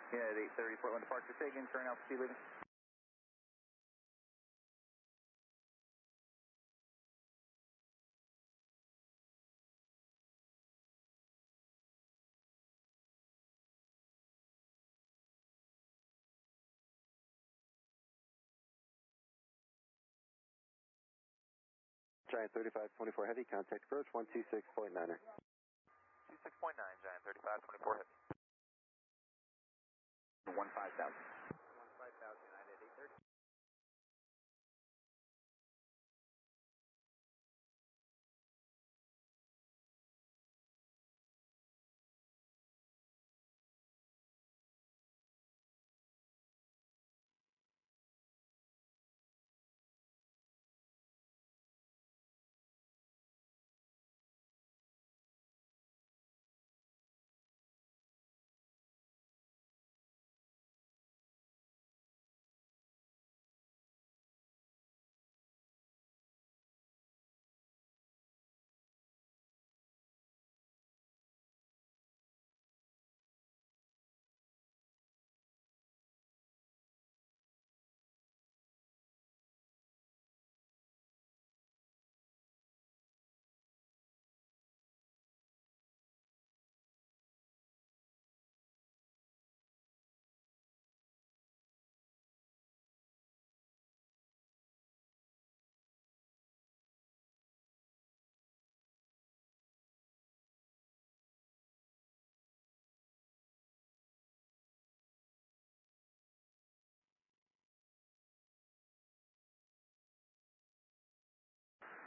United 830, Portland departure taken, current altitude leaving. Giant 3524 Heavy, contact approach 126.9er. 26.9, Giant 3524 Heavy. 15,000. 15,000, United 830.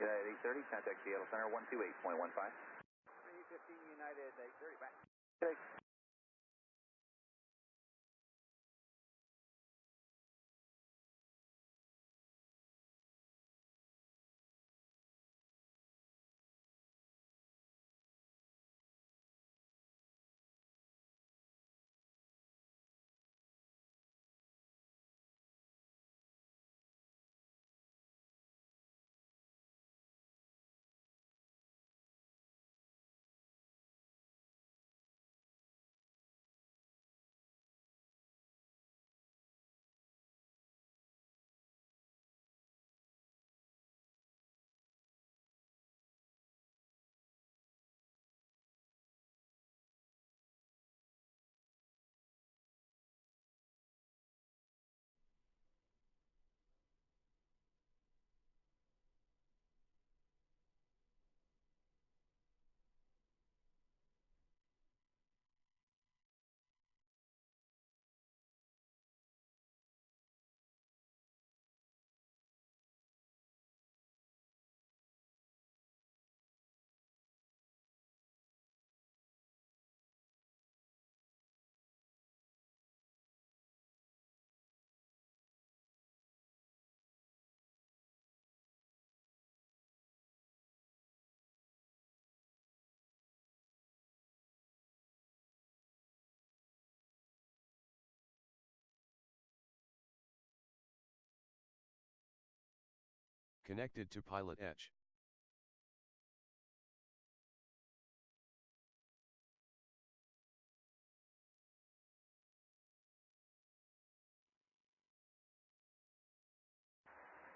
United 830, contact Seattle Center 128.15. 315, United 830, back. Okay. Connected to PilotEdge.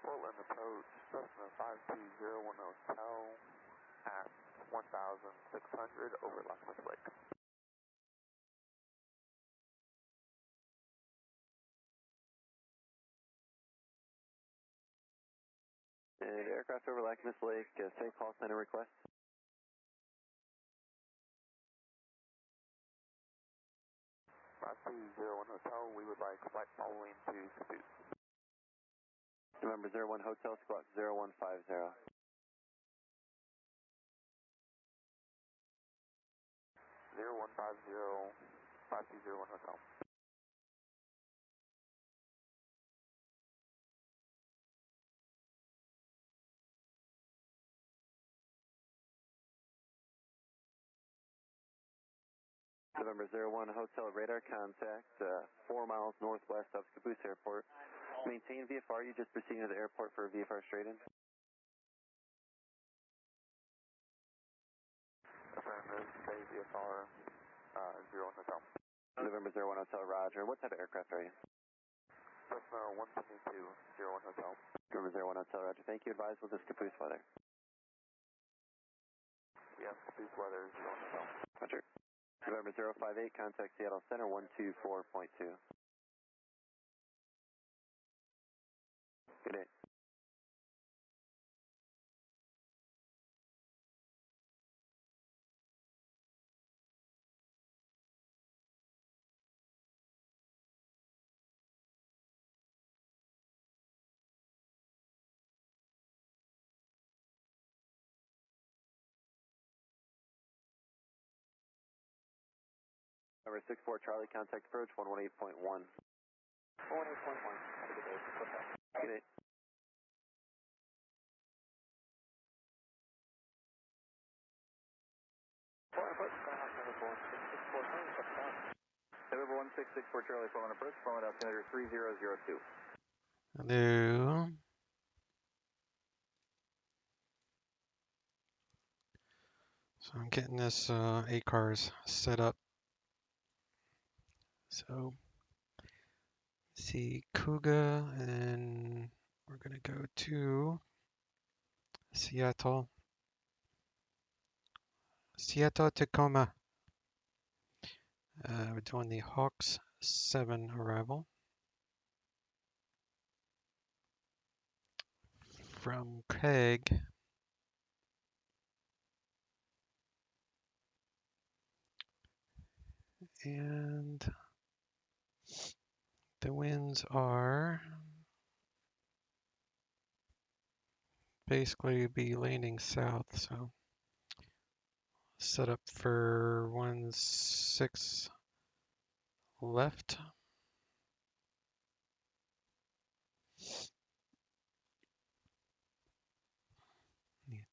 Portland approach, Cessna 5201 Hotel at 1,600 over Locksmith Lake. And aircraft over Locksmith Lake, same call center request. Five two zero one Hotel, we would like flight following to Caboose. November 01 Hotel, squawk 0150. 5201 Hotel. November 01 Hotel radar contact, 4 miles northwest of Caboose Airport. Maintain VFR, you just proceeding to the airport for a VFR straight-in. Affirmative, stay VFR 01 Hotel. November 01 Hotel, Roger. What type of aircraft are you? Cessna 172, 01 Hotel. November 01 Hotel, Roger. Thank you. Advise with this caboose weather. Yes, caboose weather, 01 Hotel. Roger. November 058, contact Seattle Center 124.2. Good day. Number 64 Charlie, contact approach 118.1. 118.1. Have a good day. Good day. November 1664 Charlie, phone approach, phone altimeter 3002. Hello. So I'm getting this ACARS set up. So see Kuga, and then we're gonna go to Seattle. Seattle Tacoma. We're doing the Hawks 7 arrival from Craig. And the winds are basically be landing south, so set up for 16 left.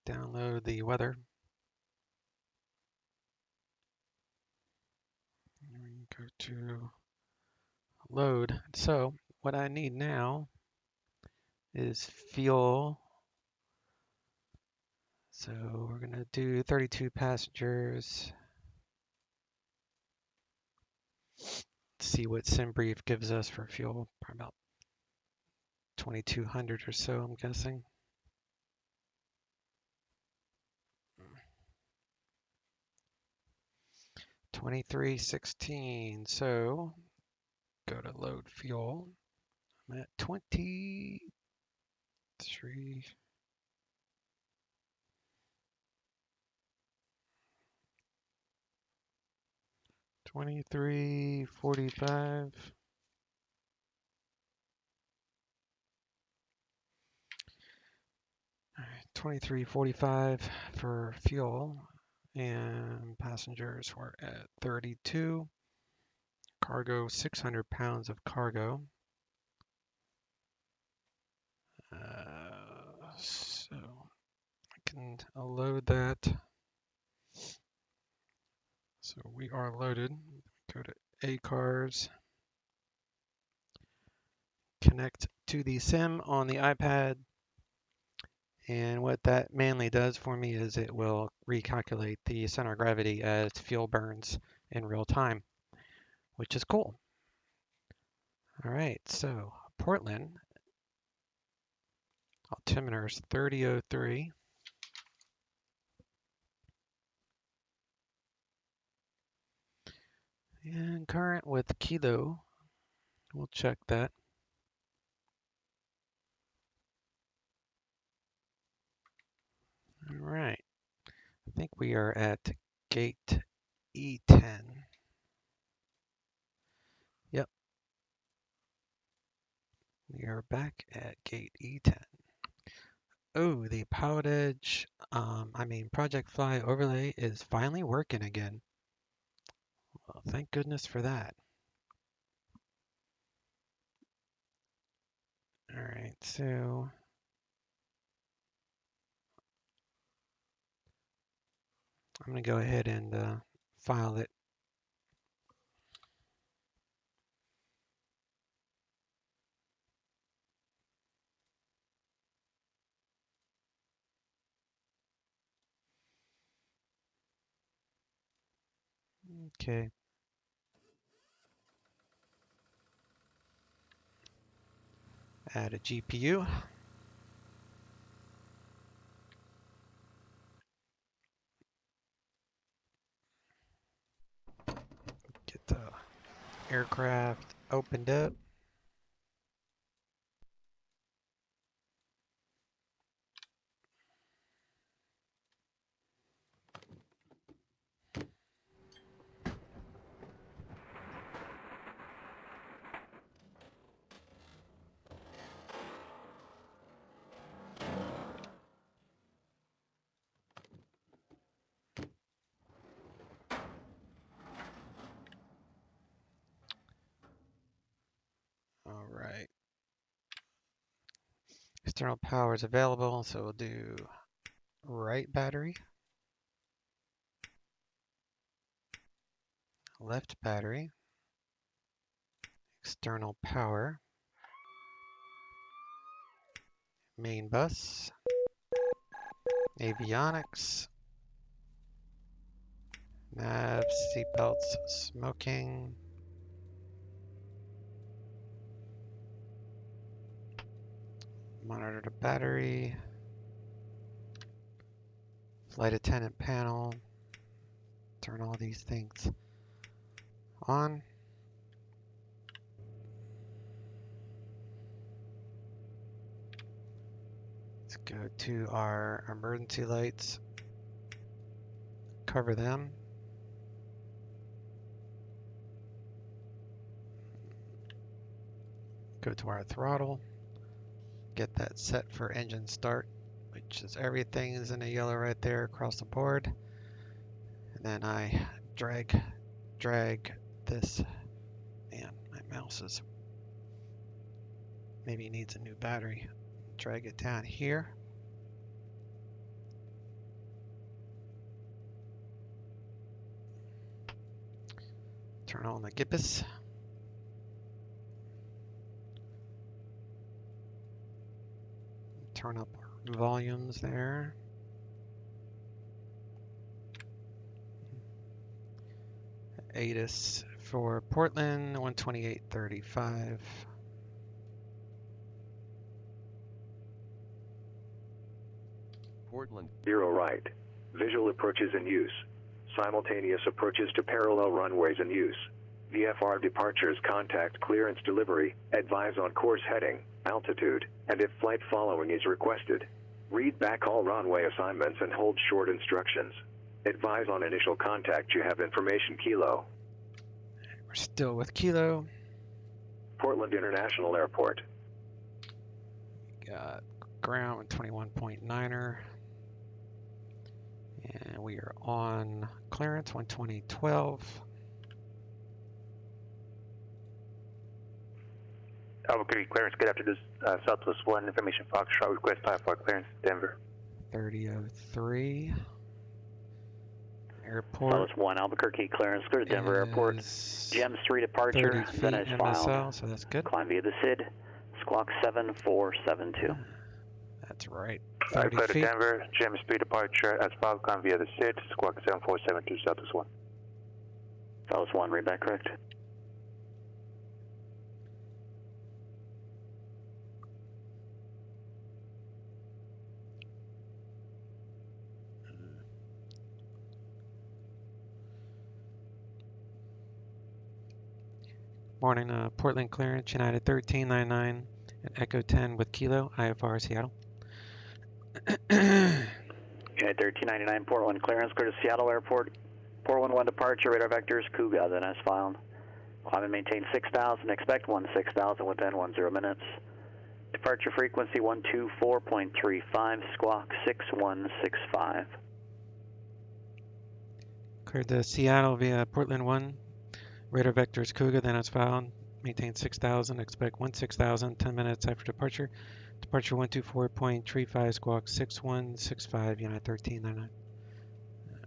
Download the weather. We go to load. So what I need now is fuel. So we're gonna do 32 passengers. Let's see what SimBrief gives us for fuel. Probably about 2,200 or so, I'm guessing. $23.16. So go to load fuel. I'm at 23. 23.45. All right, 23.45 for fuel, and passengers were at 32. Cargo, 600 pounds of cargo. So I can load that. So we are loaded. Go to ACARS. Connect to the sim on the iPad. And what that mainly does for me is it will recalculate the center of gravity as fuel burns in real time, which is cool. All right, so Portland, altimeter is 3003. And current with Kilo, we'll check that. All right, I think we are at gate E10. Yep, we are back at gate E10. Oh, the PilotEdge, Project Fly overlay is finally working again. Well, thank goodness for that. All right, so I'm going to go ahead and file it. Okay. Add a GPU. Get the aircraft opened up. All right. External power is available, so we'll do right battery, left battery, external power, main bus, avionics, nav, seatbelts, smoking, monitor the battery, flight attendant panel, turn all these things on. Let's go to our emergency lights, cover them. Go to our throttle, get that set for engine start, which is everything is in the yellow right there across the board. And then I drag this. Man, my mouse is maybe needs a new battery. Drag it down here. Turn on the gibbous. Turn up our volumes there. ATIS for Portland, 128.35. Portland. 0 right. Visual approaches in use. Simultaneous approaches to parallel runways in use. VFR departures contact clearance delivery, advise on course heading, altitude, and if flight following is requested. Read back all runway assignments and hold short instructions. Advise on initial contact you have information Kilo. We're still with Kilo. Portland International Airport. Got ground 21.9er. And we are on clearance 120.12. Albuquerque clearance, good after this, Southwest 1, information Foxtrot, request IFR clearance, Denver. 3003. Airport. Southwest 1, Albuquerque clearance, go to Denver Airport. GEMS 3 departure, 30 Venice feet filed. MSL, so that's good. Climb via the SID, squawk 7472. That's right. I 30 clear to feet. Denver, GEMS 3 departure, as filed, climb via the SID, squawk 7472, Southwest 1. Southwest 1, read back correct. Morning, Portland clearance, United 1399 and Echo 10 with Kilo, IFR Seattle. United 1399, Portland clearance, go to Seattle Airport. Portland 1 departure, radar vectors, Cougar, then as filed. Climb and maintain 6,000, expect 16,000 within 10 minutes. Departure frequency 124.35, squawk 6165. Cleared to Seattle via Portland 1. Radar vectors Cougar, then as filed. Maintain 6,000, expect 16,000, 10 minutes after departure. Departure 124.35, squawk 6165, United 1399.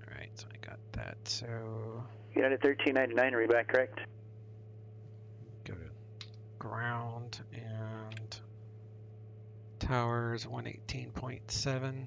Alright, so I got that. So United 1399, read back correct. go to ground and towers 118.7.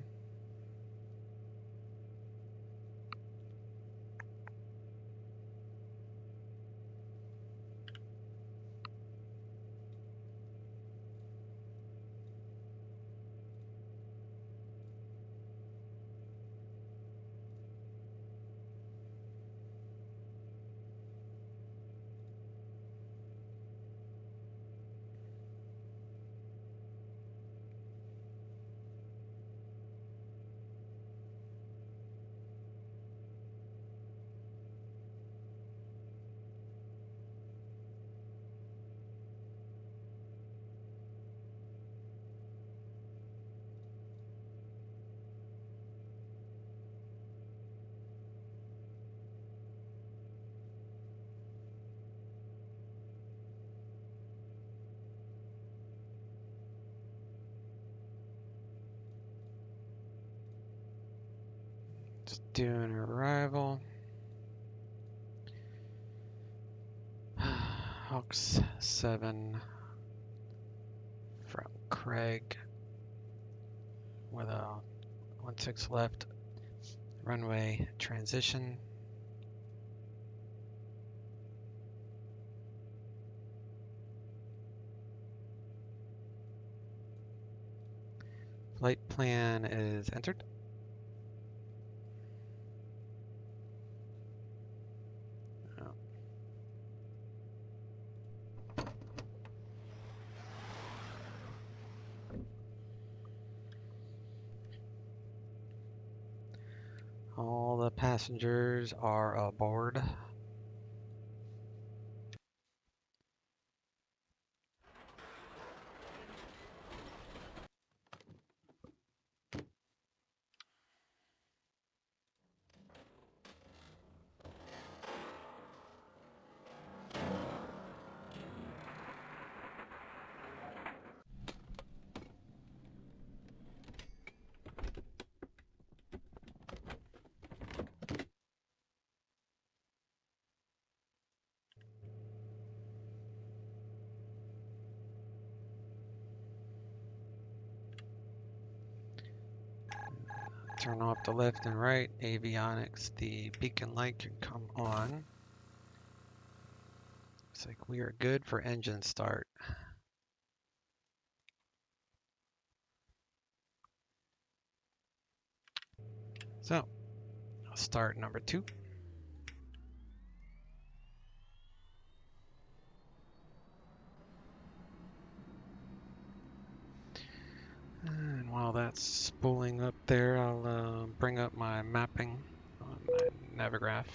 Let's do an arrival. Hawks 7 from Craig with a 16 left. Runway transition. Flight plan is entered. All the passengers are aboard. Turn off the left and right avionics. The beacon light can come on. Looks like we are good for engine start. So, I'll start number 2. And while that's spooling up there, I'll bring up my mapping on my Navigraph.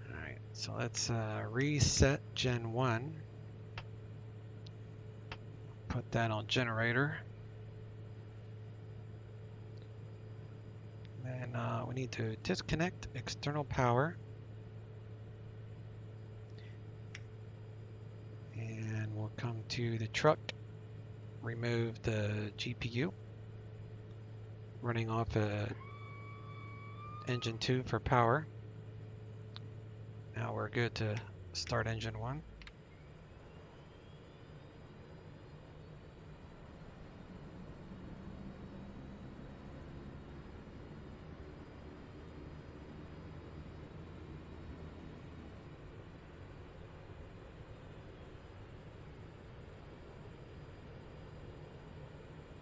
Alright, so let's reset Gen 1. Put that on generator. And we need to disconnect external power. And we'll come to the truck, remove the GPU, running off engine 2 for power. Now we're good to start engine 1.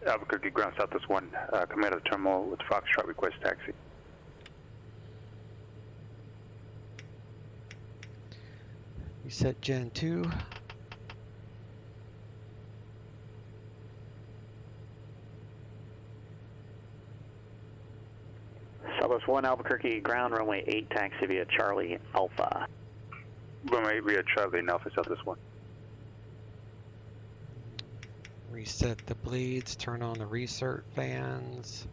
Albuquerque, ground Southwest 1, come out of the terminal with Foxtrot, request taxi. Reset Gen 2. Southwest 1, Albuquerque, ground runway 8, taxi via Charlie Alpha. Runway 8 via Charlie and Alpha, Southwest 1. Reset the bleeds, turn on the recert fans,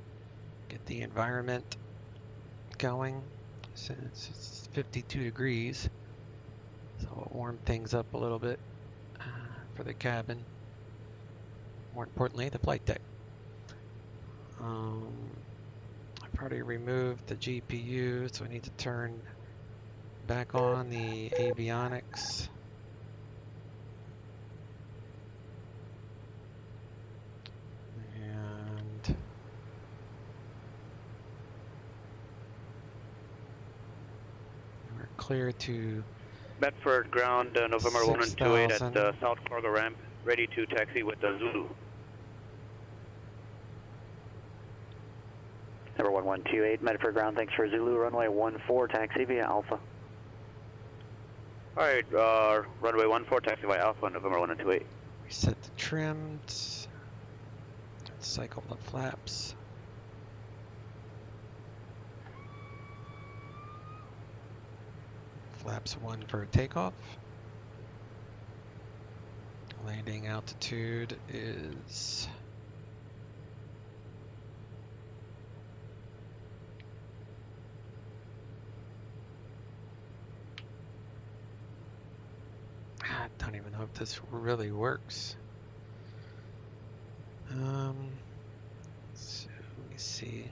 get the environment going. Since it's 52 degrees, so it'll warm things up a little bit for the cabin. More importantly, the flight deck. I've already removed the GPU, so I need to turn back on the avionics. Clear to Bedford ground, November 128 at South Cargo Ramp, ready to taxi with the Zulu. Number 1128, Medford ground, thanks for Zulu, runway 14, taxi via Alpha. Alright, runway 14, taxi via Alpha, November 128. Reset the trims, cycle the flaps. Flaps 1 for takeoff. Landing altitude is this really works. So let me see.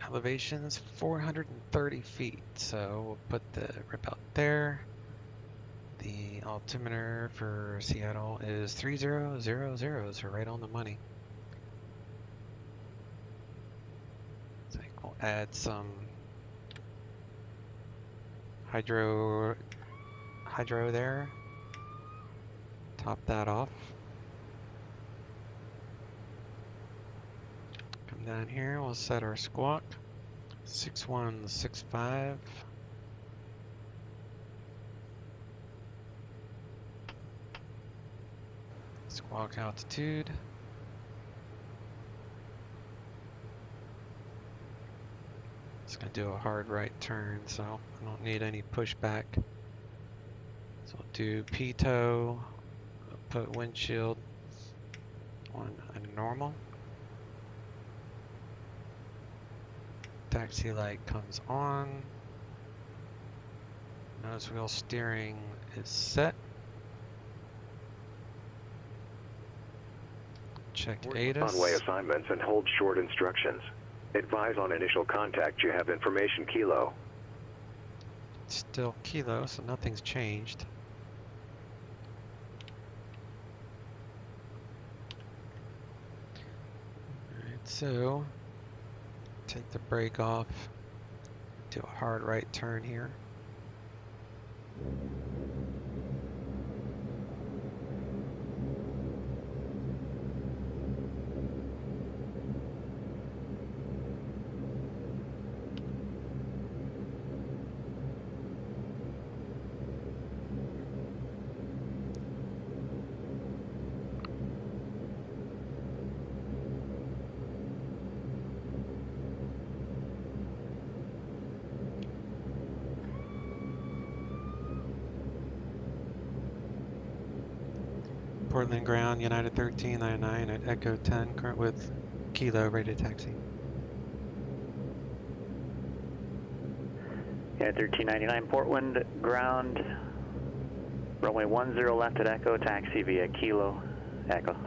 Elevation is 430 feet, so we'll put the rip out there. The altimeter for Seattle is 3000, so right on the money. So I think we'll add some hydro there. Top that off. Come down here, we'll set our squawk. 6165. Squawk altitude. It's going to do a hard right turn, so I don't need any pushback. So we'll do PTOW, put windshield on a normal. Taxi light comes on. Nose wheel steering is set. Check ATIS. Runway assignments and hold short instructions. Advise on initial contact. You have information Kilo. Still Kilo, so nothing's changed. Alright, so take the brake off. Do a hard right turn here. Portland ground, United 1399 at Echo 10, current with Kilo, ready to taxi. Yeah, 1399 Portland ground, runway 10 left at Echo, taxi via Kilo, Echo.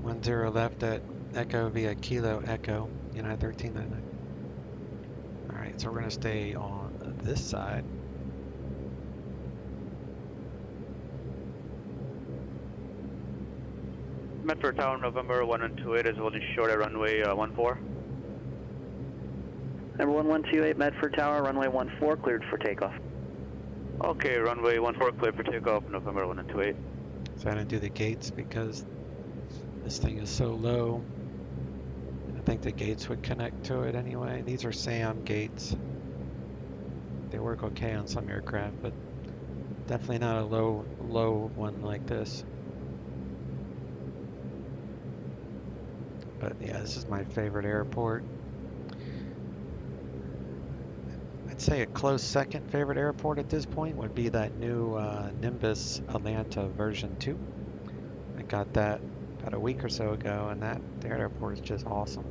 10 left at Echo via Kilo, Echo, United 1399. Alright, so we're going to stay on this side. Medford Tower, November 128 is holding short at runway 14. Number 1128 Medford Tower, runway 14 cleared for takeoff. Okay, runway 14 cleared for takeoff, November 128. So I didn't do the gates because this thing is so low. I think the gates would connect to it anyway. These are Saab gates. They work okay on some aircraft, but definitely not a low one like this. But yeah, this is my favorite airport. I'd say a close second favorite airport at this point would be that new Nimbus Atlanta version 2. I got that about a week or so ago, and that airport is just awesome.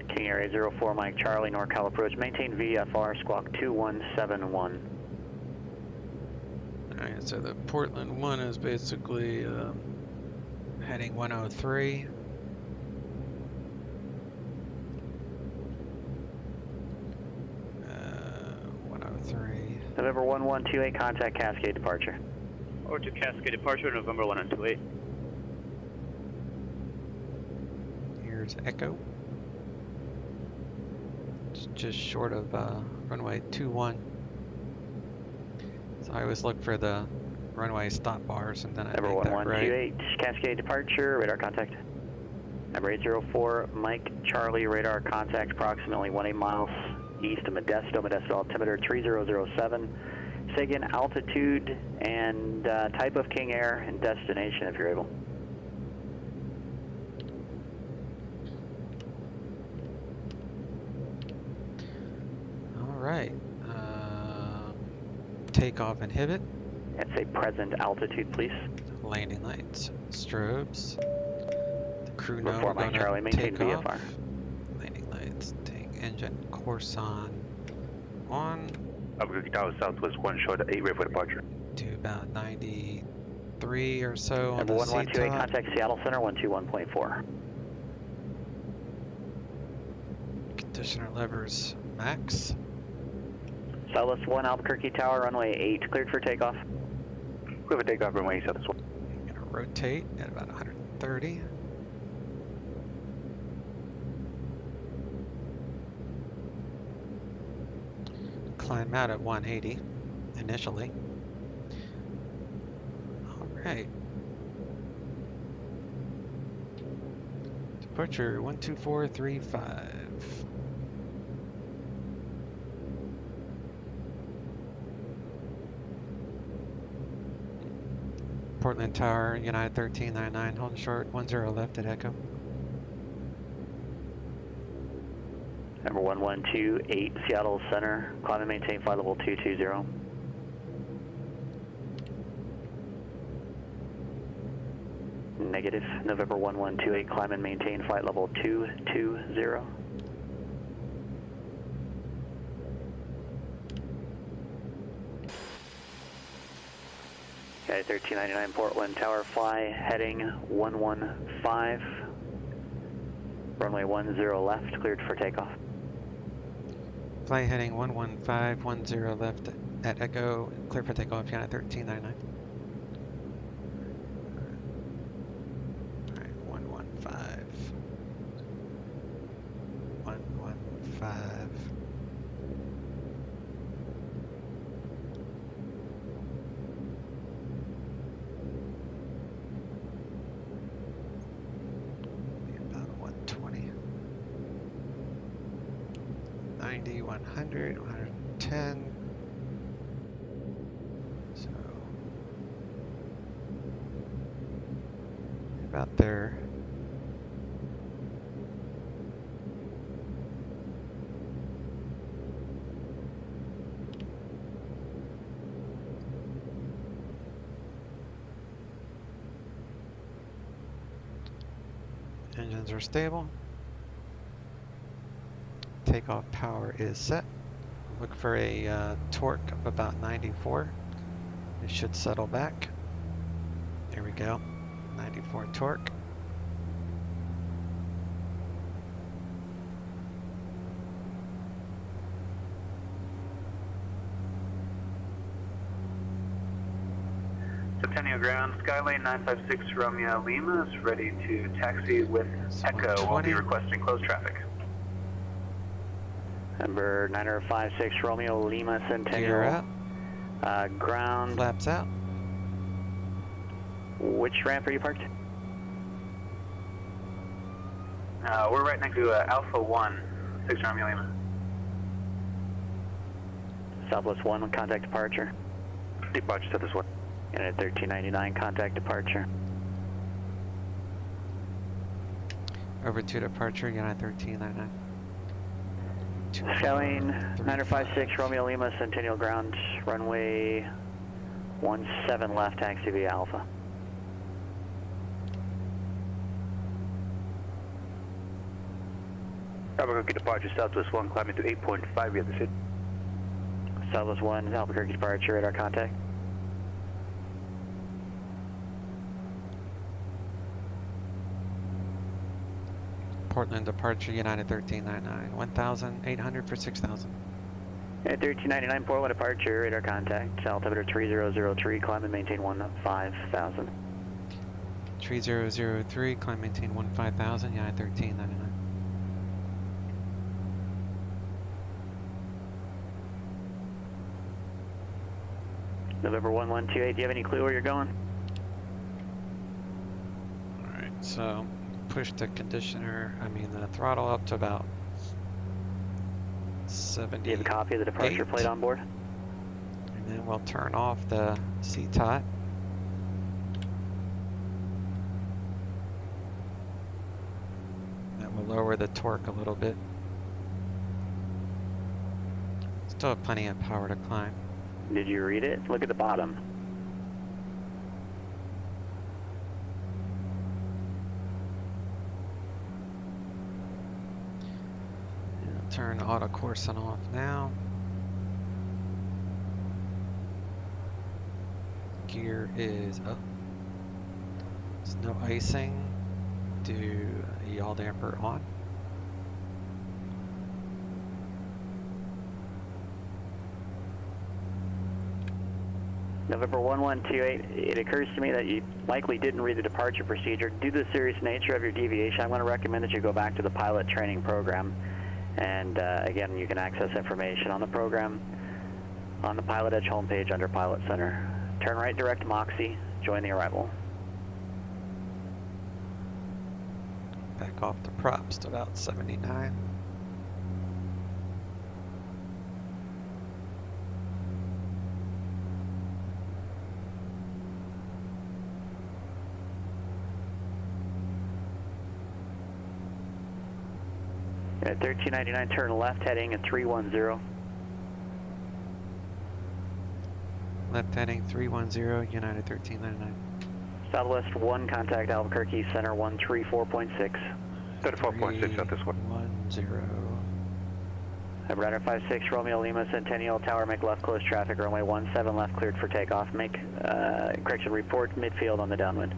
King Area 04 Mike Charlie, NorCal approach, maintain VFR squawk 2171. Alright, so the Portland one is basically heading 103. November 1128, contact Cascade departure. Over to Cascade departure, November 128. Here's Echo. It's just short of runway 21. So I always look for the runway stop bars and then I Number make that right. 1128, Cascade departure, radar contact. Number 804, Mike Charlie, radar contact approximately 18 miles east of Modesto. Modesto altimeter 3007. Say again, altitude and type of King Air and destination if you're able. All right. Takeoff inhibit. And say present altitude, please. Landing lights, strobes. The crew know Report we're Mike going Charlie, to maintain take off. VFR. Landing lights, tank engine, course on. Albuquerque Tower Southwest 1 short 8 ready for departure. To about 93 or so on Number the 1128, C-top. contact Seattle Center 121.4. Conditioner levers max. Southwest 1 Albuquerque Tower, runway 8, cleared for takeoff. Clear for takeoff, runway Southwest 1. I'm going to rotate at about 130. Climb out at 180 initially. All right. Departure 12435. Portland Tower, United 1399, hold short, 10 left at Echo. Number 1128, Seattle Center, climb and maintain flight level 220. Negative, November 1128, climb and maintain flight level 220. Okay, 1399 Portland Tower, fly heading 115. Runway 10 left, cleared for takeoff. Flight heading 11510 left at Echo, clear for takeoff, United 1399. Alright, 115. 115. About 120. 90, 100, 110. So about there. Engines are stable. Takeoff power is set. Look for a torque of about 94. It should settle back. There we go. 94 torque. Centennial Ground, Skylane 956 Romeo Lima is ready to taxi with Echo. We'll be requesting closed traffic. Number 9056 Romeo Lima Gear Centennial. up. Ground. Flaps out. Which ramp are you parked? We're right next to Alpha 1, 6 Romeo Lima. Southwest 1, contact departure. Departure Southwest 1. And at 1399, contact departure. Over to departure, United 1399. Skylane 9056 Romeo Lima Centennial Ground, runway 17 left, taxi via Alpha. Albuquerque departure Southwest 1, climbing to 8.5 via the city. Southwest 1, Albuquerque departure, radar contact. Portland departure, United 1399. 1,800 for 6,000. At 1399 Portland departure, radar contact, altimeter 3003, climb and maintain 15,000. 3003, climb maintain 15,000, United 1399. November 1128, do you have any clue where you're going? Alright, so push the the throttle up to about 70. Do you have a copy of the departure plate on board? And then we'll turn off the CTOT. That will lower the torque a little bit. Still have plenty of power to climb. Did you read it? Look at the bottom. Turn auto coursing off now. Gear is up. There's no icing. Do yaw damper on. November 1128, it occurs to me that you likely didn't read the departure procedure. Due to the serious nature of your deviation, I'm going to recommend that you go back to the pilot training program. And again, you can access information on the program on the PilotEdge homepage under Pilot Center. Turn right direct Moxie, join the arrival. Back off the props to about 79. At 1399, turn left heading at 310. Left heading 310, United 1399. Southwest 1, contact Albuquerque, center 134.6. 34.6 at this one. 10. Radar 56, Romeo Lima, Centennial Tower, make left, close traffic, runway 17 left, cleared for takeoff. Make, correction, report midfield on the downwind.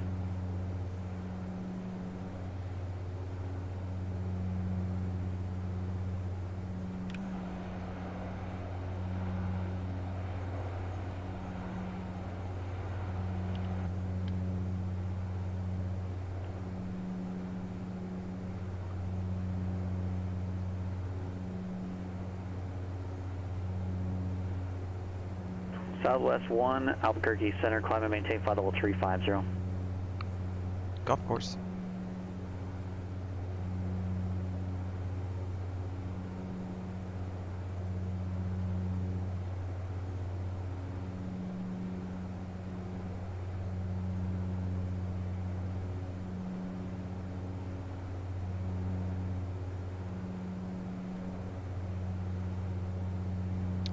Southwest 1, Albuquerque Center, climb and maintain flight level 350. Golf course.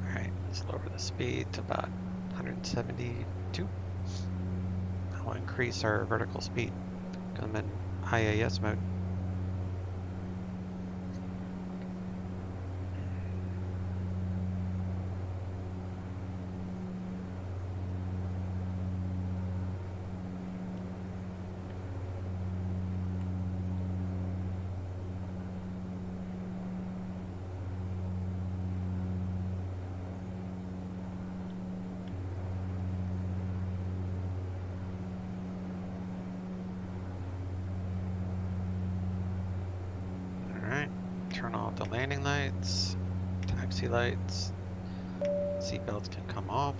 Alright, let's lower the speed to about 172. I'll increase our vertical speed. I'm in IAS mode. Turn off the landing lights, taxi lights, seatbelts can come off.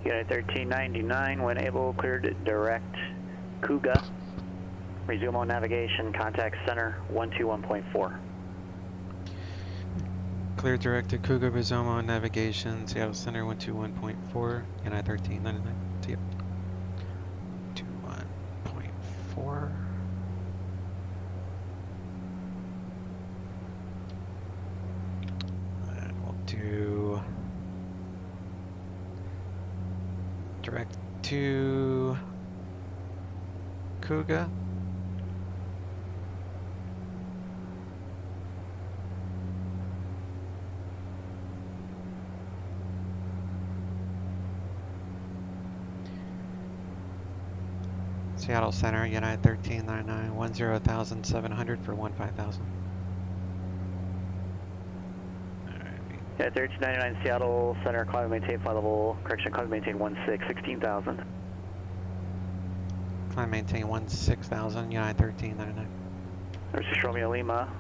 Unit 1399, when able, cleared direct Cougar. Resume on navigation, contact center 121.4. Clear direct to Cougar, resume on navigation, Seattle Center 121.4, United 1399. See ya. 21.4. And we'll do direct to Cougar. Seattle Center, United 1399, 10,700 for 15,000. Yeah, 1399 Seattle Center, climb and maintain flight level, correction, climb and maintain 16,000. Climb maintain 16,000, United 1399. There's Romeo Lima,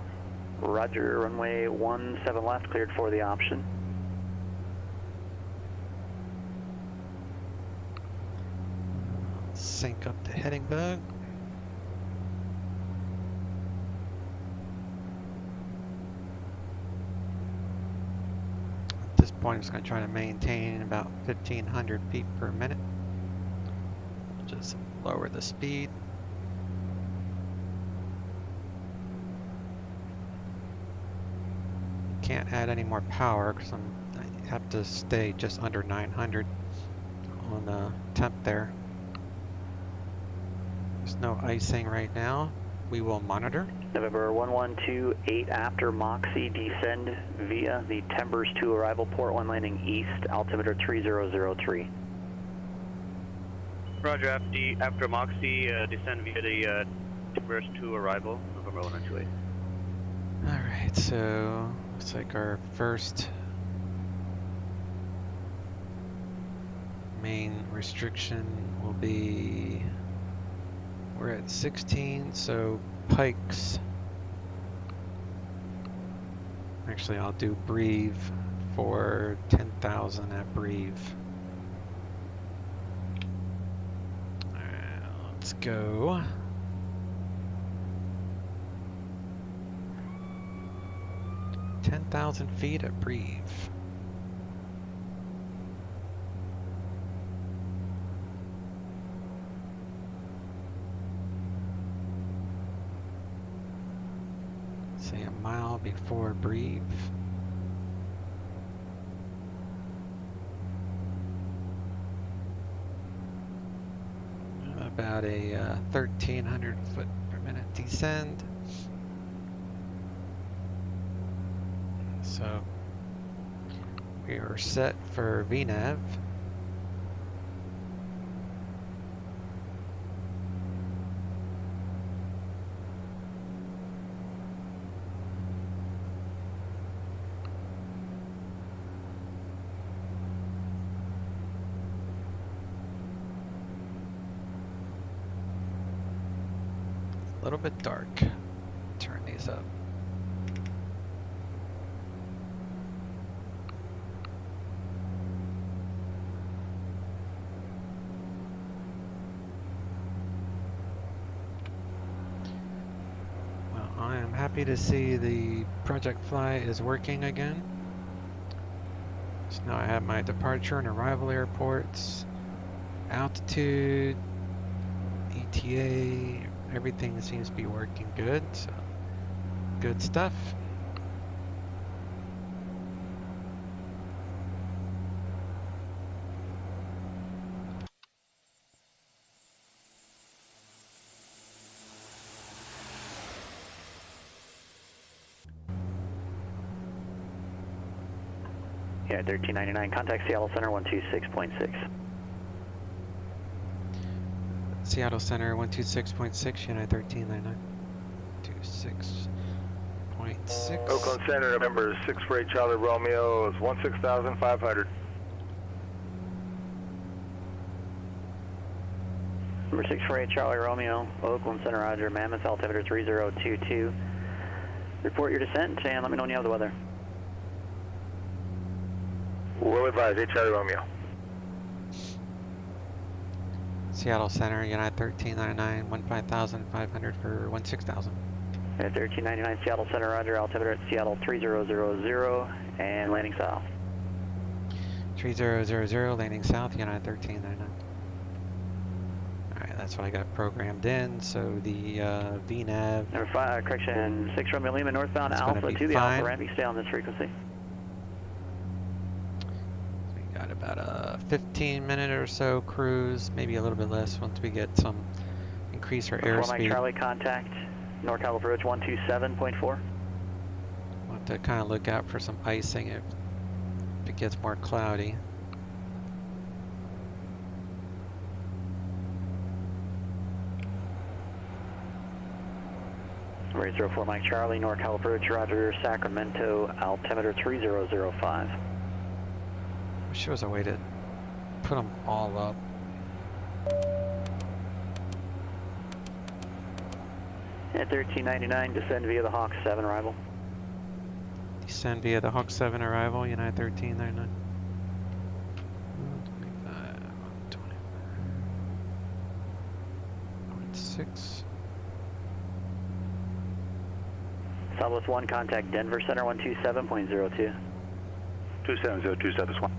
roger, runway 17 left, cleared for the option. sync up the heading bug. At this point, I'm just going to try to maintain about 1,500 feet per minute. We'll just lower the speed. Can't add any more power because I have to stay just under 900 on the temp there. There's no icing right now. We will monitor. November 1128 after Moxie, descend via the Timbers 2 arrival, port 1 landing east, altimeter 3003. Roger, after Moxie, descend via the Timbers 2 arrival, November 1128. Alright, so looks like our first main restriction will be, we're at 16, so pikes. Actually, I'll do Breve for 10,000 at Breve. Alright, let's go. $10,000 feet at Breve. Say a mile before Breve. About a 1,300 foot per minute descend. So we are set for VNAV. A little bit dark. Turn these up. I am happy to see the Project Fly is working again. So now I have my departure and arrival airports, altitude, ETA, everything seems to be working good, so good stuff. Yeah, 1399, contact Seattle Center 126.6. Seattle Center 126.6, United 1399. 26.6. Oakland Center, November 648 Charlie Romeo is 16,500. Number 648 Charlie Romeo, Oakland Center, Roger, Mammoth, altimeter 3022. Report your descent and let me know when you have the weather. Will advise, 8 Charlie Romeo. Seattle Center, United 1399, 15,500 for 16,000. At 1399 Seattle Center, Roger, altimeter at Seattle 3000 and landing south. 3000, landing south, United 1399. Alright, that's what I got programmed in, so the VNAV. Number 5, correction, 6 Romeo Lima, northbound Alpha to the Alpha ramp, stay on this frequency. Got about a 15-minute or so cruise, maybe a little bit less once we get some increase our airspeed. Mike Charlie, contact NorCal approach 127.4. We'll have to kind of look out for some icing if it gets more cloudy. Raise 04 Mike Charlie, NorCal approach, Roger, Sacramento, altimeter 3005. Wish there was a way to put them all up. At 1399, descend via the Hawk 7 arrival. Descend via the Hawk 7 arrival, United 1399. 125, 125. 6. Southwest 1, contact Denver Center 127.02. 2702 Southwest 1.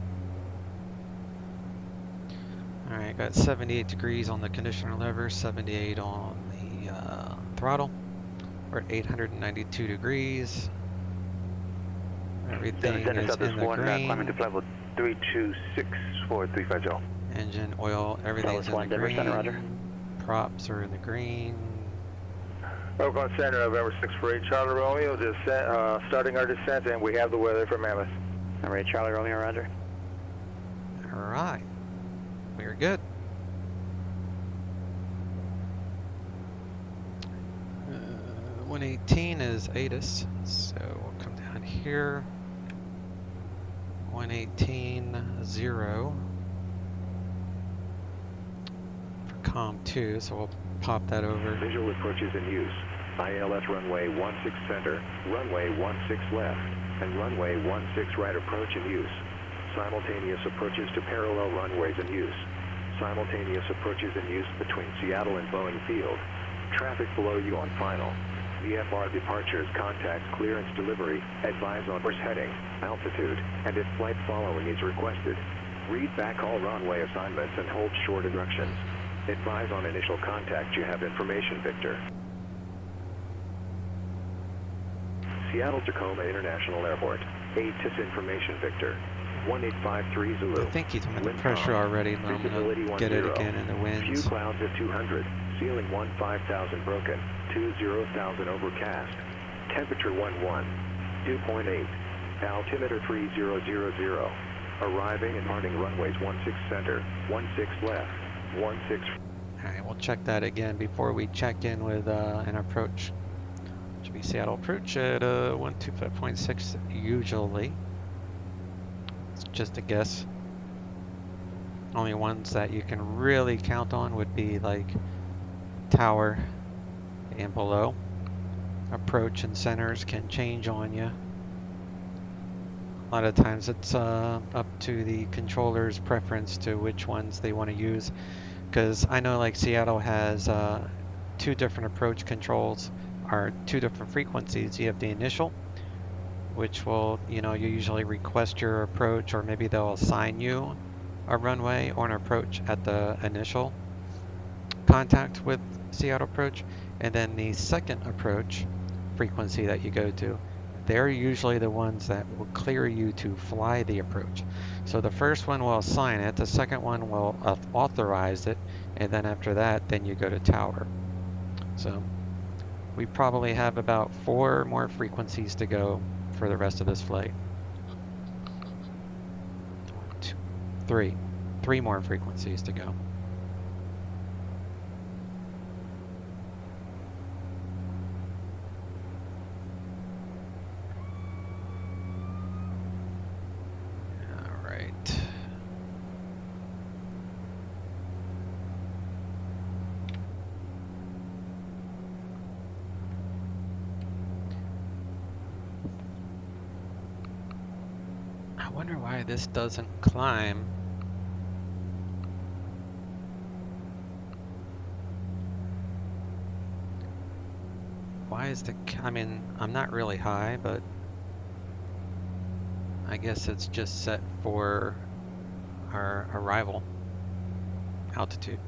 Alright, got 78 degrees on the conditioner lever, 78 on the throttle. We're at 892 degrees. Everything is in the green. Climbing to level 3264350. Engine, oil, everything's in the Denver green. Center, roger. Props are in the green. Oakland Center, November 648 Charlie Romeo, starting our descent, and we have the weather for Mammoth. All right, Charlie Romeo, roger. Alright, we're good. 118 is ATIS, so we'll come down here. 118, 0 for COM2, so we'll pop that over. Visual approaches in use. ILS runway 16 center, runway 16 left, and runway 16 right approach in use. Simultaneous approaches to parallel runways in use. Simultaneous approaches in use between Seattle and Boeing Field. Traffic below you on final. VFR departures, contact, clearance, delivery, advise on course heading, altitude, and if flight following is requested. Read back all runway assignments and hold short directions. Advise on initial contact you have information, Victor. Seattle-Tacoma International Airport. ATIS information, Victor. 1853 Zulu. I think he's under pressure already, but I'm going to get it again in the winds. Few clouds at 200. Ceiling 15,000 broken. 20,000 overcast. Temperature 11. Dew point 8. Altimeter 3000. Arriving and departing runways 16 center, 16 left, 16. Alright, we'll check that again before we check in with an approach. Should be Seattle approach at 125.6 usually. It's just a guess. Only ones that you can really count on would be like tower and below. Approach and centers can change on you. A lot of times it's up to the controller's preference to which ones they want to use, because I know like Seattle has 2 different approach controls, or 2 different frequencies. You have the initial, which will, you usually request your approach, or maybe they'll assign you a runway or an approach at the initial contact with Seattle approach, and then the second approach frequency that you go to. They're usually the ones that will clear you to fly the approach. So the first one will assign it, the second one will authorize it, and then after that, then you go to tower. So we probably have about 4 more frequencies to go for the rest of this flight. 3 more frequencies to go. I wonder why this doesn't climb. Why is I mean, I'm not really high, but I guess it's just set for our arrival altitude.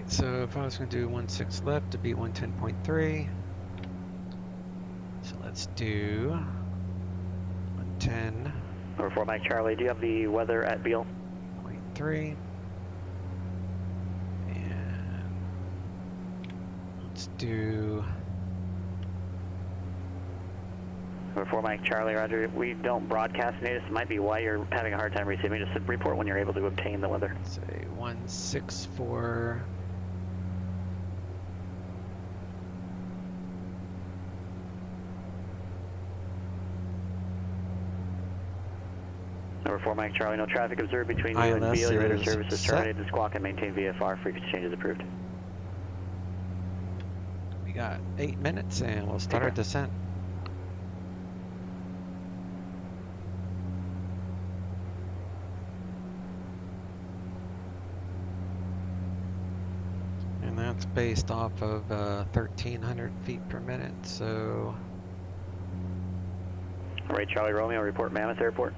So if I was going to do 16 left, it'd be 110.3. So let's do 110. Number 4 Mike Charlie, do you have the weather at Beale? 0.3. And let's do Number 4 Mike Charlie, roger. We don't broadcast native. It might be why you're having a hard time receiving. Just report when you're able to obtain the weather. Say 164. Number 4 Mike Charlie, no traffic observed between you and ILS VL. Radar is services set. terminated. Squawk and maintain VFR. Frequency changes approved. We got 8 minutes and we'll start our descent. And that's based off of 1,300 feet per minute, so... All right, Charlie Romeo, report Mammoth Airport.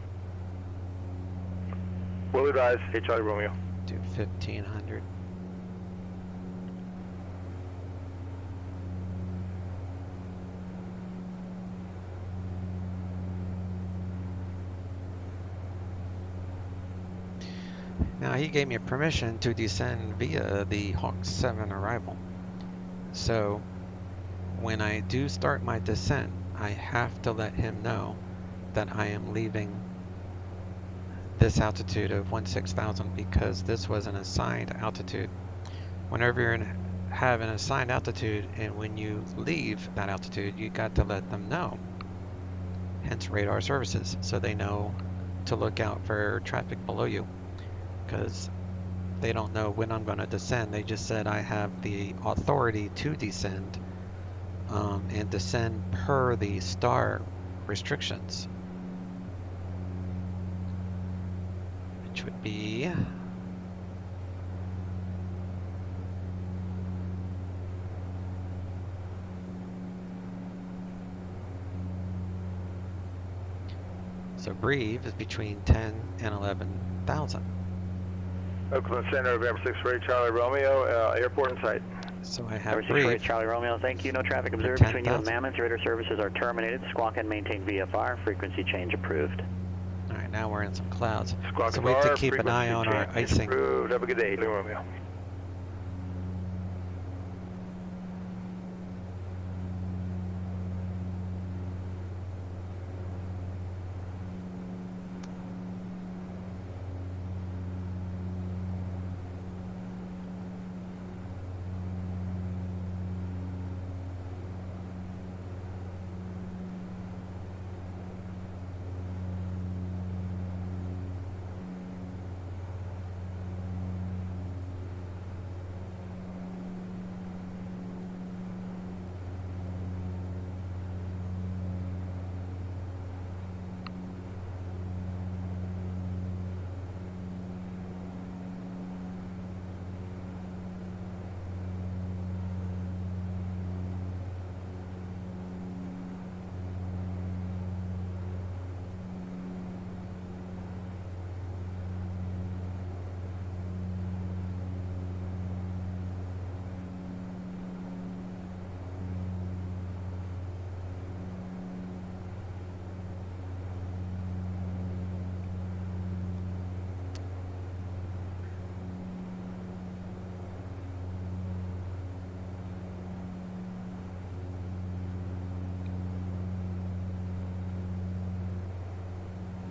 Will advise, hey Charlie Romeo. Do 1,500. Now he gave me permission to descend via the Hawk 7 arrival. So when I do start my descent, I have to let him know that I am leaving this altitude of 16,000 because this was an assigned altitude. Whenever you have an assigned altitude and when you leave that altitude, you got to let them know. Hence radar services, so they know to look out for traffic below you. Because they don't know when I'm going to descend. They just said I have the authority to descend and descend per the star restrictions, which would be so breathe is between 10 and 11,000. Oakland Center, November 6 for Charlie Romeo, airport in sight. So I have Number 6 breathe. Charlie Romeo, thank you. No traffic observed between you and Mammoth. Radar services are terminated. Squawk and maintain VFR. Frequency change approved. All right, now we're in some clouds. Squawk So we have to keep an eye on our icing. Approved. Have a good day, Charlie Romeo.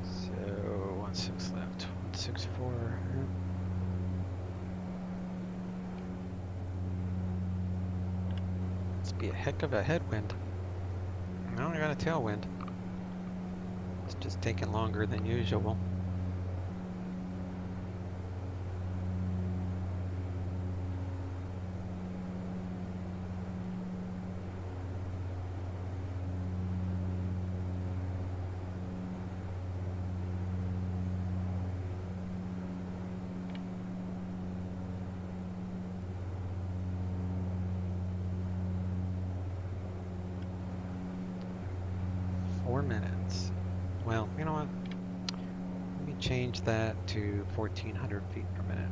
So 16 left, 164. Must be a heck of a headwind. No, I got a tailwind. It's just taking longer than usual. Minutes. Well, you know what? Let me change that to 1,400 feet per minute.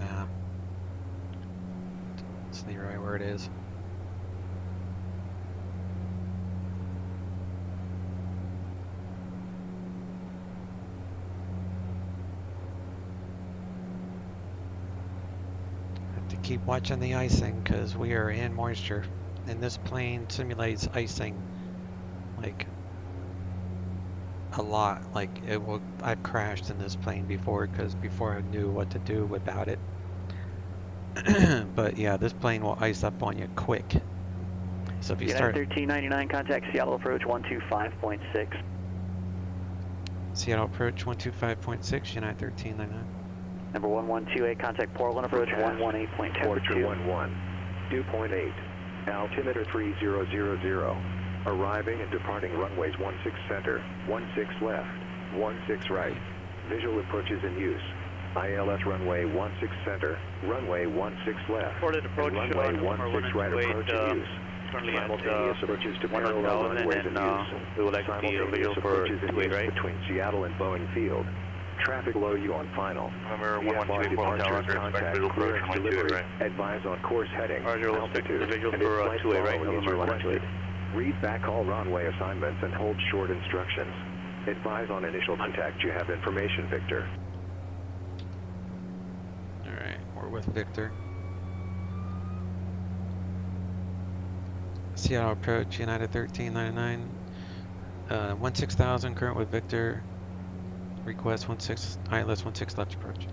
Nah. Let's leave it right where it is. keep watching the icing because we are in moisture. And this plane simulates icing like a lot. Like I've crashed in this plane before because before I knew what to do about it. But yeah, this plane will ice up on you quick. So if you United start 1399, contact Seattle approach 125.6. Seattle approach 125.6, United 1399. Number 1128, contact Portland approach 118.22. Porter 11, dew point 8, altimeter 3000, arriving and departing runways 16 center, 16 left, 16 right, visual approaches in use. ILS runway 16 center, runway 16 left, Reported approach and runway 16 right approach in use. Simultaneous approaches to parallel runways in use. We would like to see a visual for approaches in use between Seattle and Boeing Field. Traffic low you on final. Remember, VFR departures, contact, clearance, delivery, advise on course heading, altitude, and if flight following is requested. Read backhaul runway assignments and hold short instructions. Advise on initial contact. You have information, Victor. Alright, we're with Victor. Seattle approach, United 1399. 16,000, current with Victor. Request 16, ILS 16 left approach.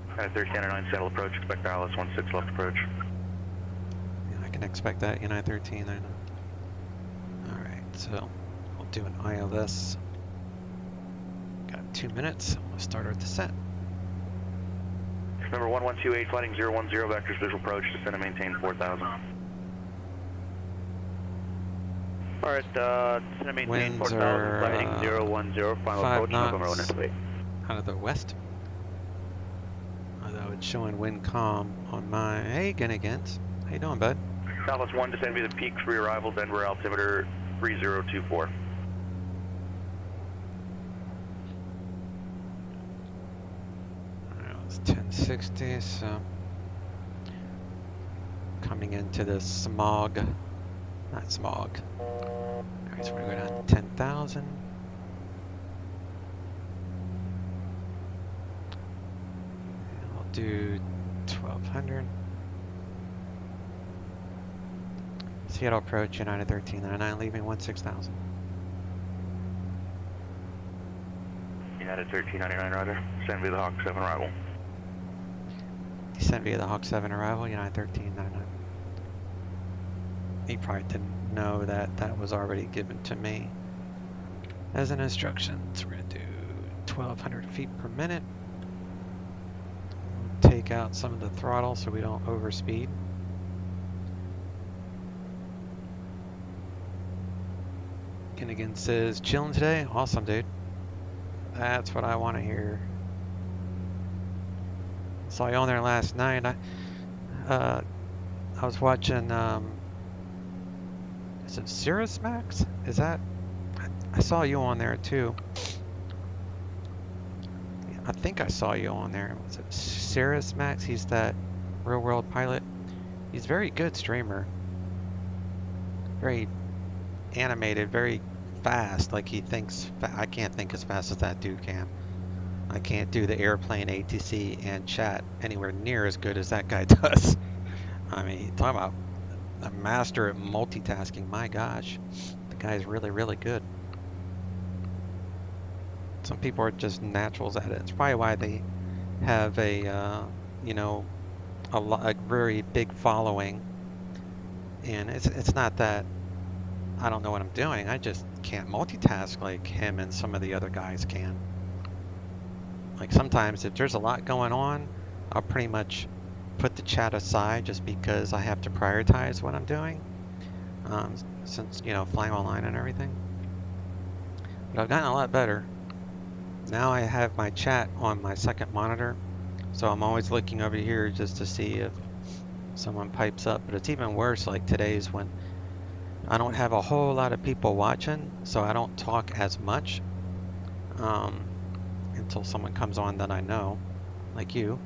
United 1399, Seattle approach, expect ILS 16 left approach. Yeah, I can expect that, United 1399. Alright, so we'll do an ILS. Got 2 minutes. We'll start our descent. Number 1128, flighting 010, vectors visual approach, descend and maintain 4,000. Alright, descend and maintain 4,000, flighting 010, final approach, November 128. Out of the west. Although it's showing wind calm on my... Hey, Ginnigans. How you doing, bud? Southwest 1, descend via the peak, pre-arrival, Denver, altimeter 3024. It's 1060, so coming into the smog, not smog. Alright, so we're going to go down to 10,000. I'll do 1,200. Seattle approach, United 1399, leaving 16,000. United 1399, roger. Descend via the Hawk 7 arrival. Descent via the Hawk 7 arrival, United 1399. He probably didn't know that that was already given to me as an instruction. So we're going to do 1,200 feet per minute. We'll take out some of the throttle so we don't overspeed. Kinnigan says, chilling today? Awesome, dude. That's what I want to hear. Saw you on there last night. I was watching, is it Cirrus Max? Is that? I saw you on there too. I think I saw you on there. Was it Cirrus Max? He's that real world pilot. He's a very good streamer. Very animated, very fast. Like he thinks, I can't think as fast as that dude can. I can't do the airplane ATC and chat anywhere near as good as that guy does. I mean, talk about a master at multitasking. My gosh, the guy's really, really good. Some people are just naturals at it. It's probably why they have a, you know, a very big following. And it's not that I don't know what I'm doing. I just can't multitask like him and some of the other guys can. Like sometimes if there's a lot going on, I'll pretty much put the chat aside just because I have to prioritize what I'm doing. Since, you know, flying online and everything. But I've gotten a lot better. Now I have my chat on my second monitor. So I'm always looking over here just to see if someone pipes up. But it's even worse like today's when I don't have a whole lot of people watching. So I don't talk as much. Until someone comes on that I know, like you.